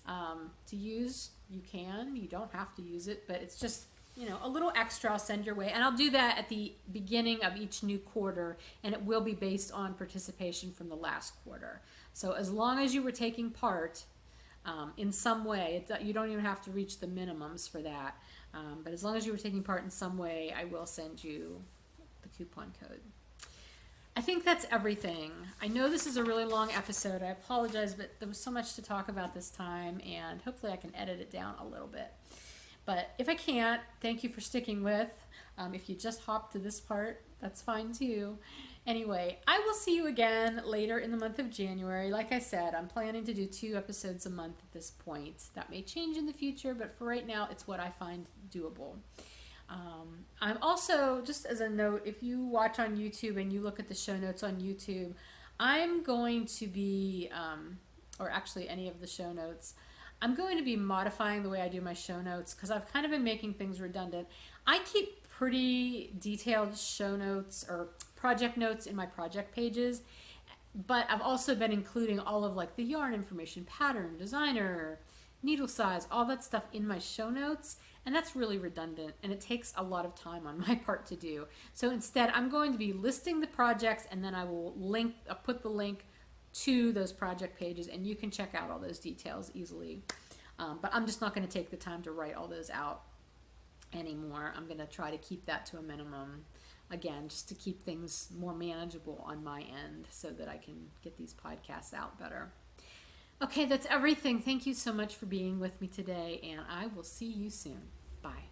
to use, you can. You don't have to use it, but it's just, you know, a little extra I'll send your way. And I'll do that at the beginning of each new quarter, and it will be based on participation from the last quarter. So as long as you were taking part in some way, you don't even have to reach the minimums for that. But as long as you were taking part in some way, I will send you the coupon code. I think that's everything. I know this is a really long episode. I apologize, but there was so much to talk about this time, and hopefully I can edit it down a little bit. But if I can't, thank you for sticking with. If you just hopped to this part, that's fine too. Anyway, I will see you again later in the month of January. Like I said, I'm planning to do 2 episodes a month at this point. That may change in the future, but for right now, it's what I find doable. I'm also, just as a note, if you watch on YouTube and you look at the show notes on YouTube, I'm going to be, or actually any of the show notes, I'm going to be modifying the way I do my show notes because I've kind of been making things redundant. I keep pretty detailed show notes or project notes in my project pages, but I've also been including all of like the yarn information, pattern, designer, needle size, all that stuff in my show notes, and that's really redundant and it takes a lot of time on my part to do. So instead, I'm going to be listing the projects, and then I will put the link to those project pages, and you can check out all those details easily. But I'm just not going to take the time to write all those out anymore. I'm going to try to keep that to a minimum, again, just to keep things more manageable on my end so that I can get these podcasts out better. Okay, that's everything. Thank you so much for being with me today, and I will see you soon. Bye.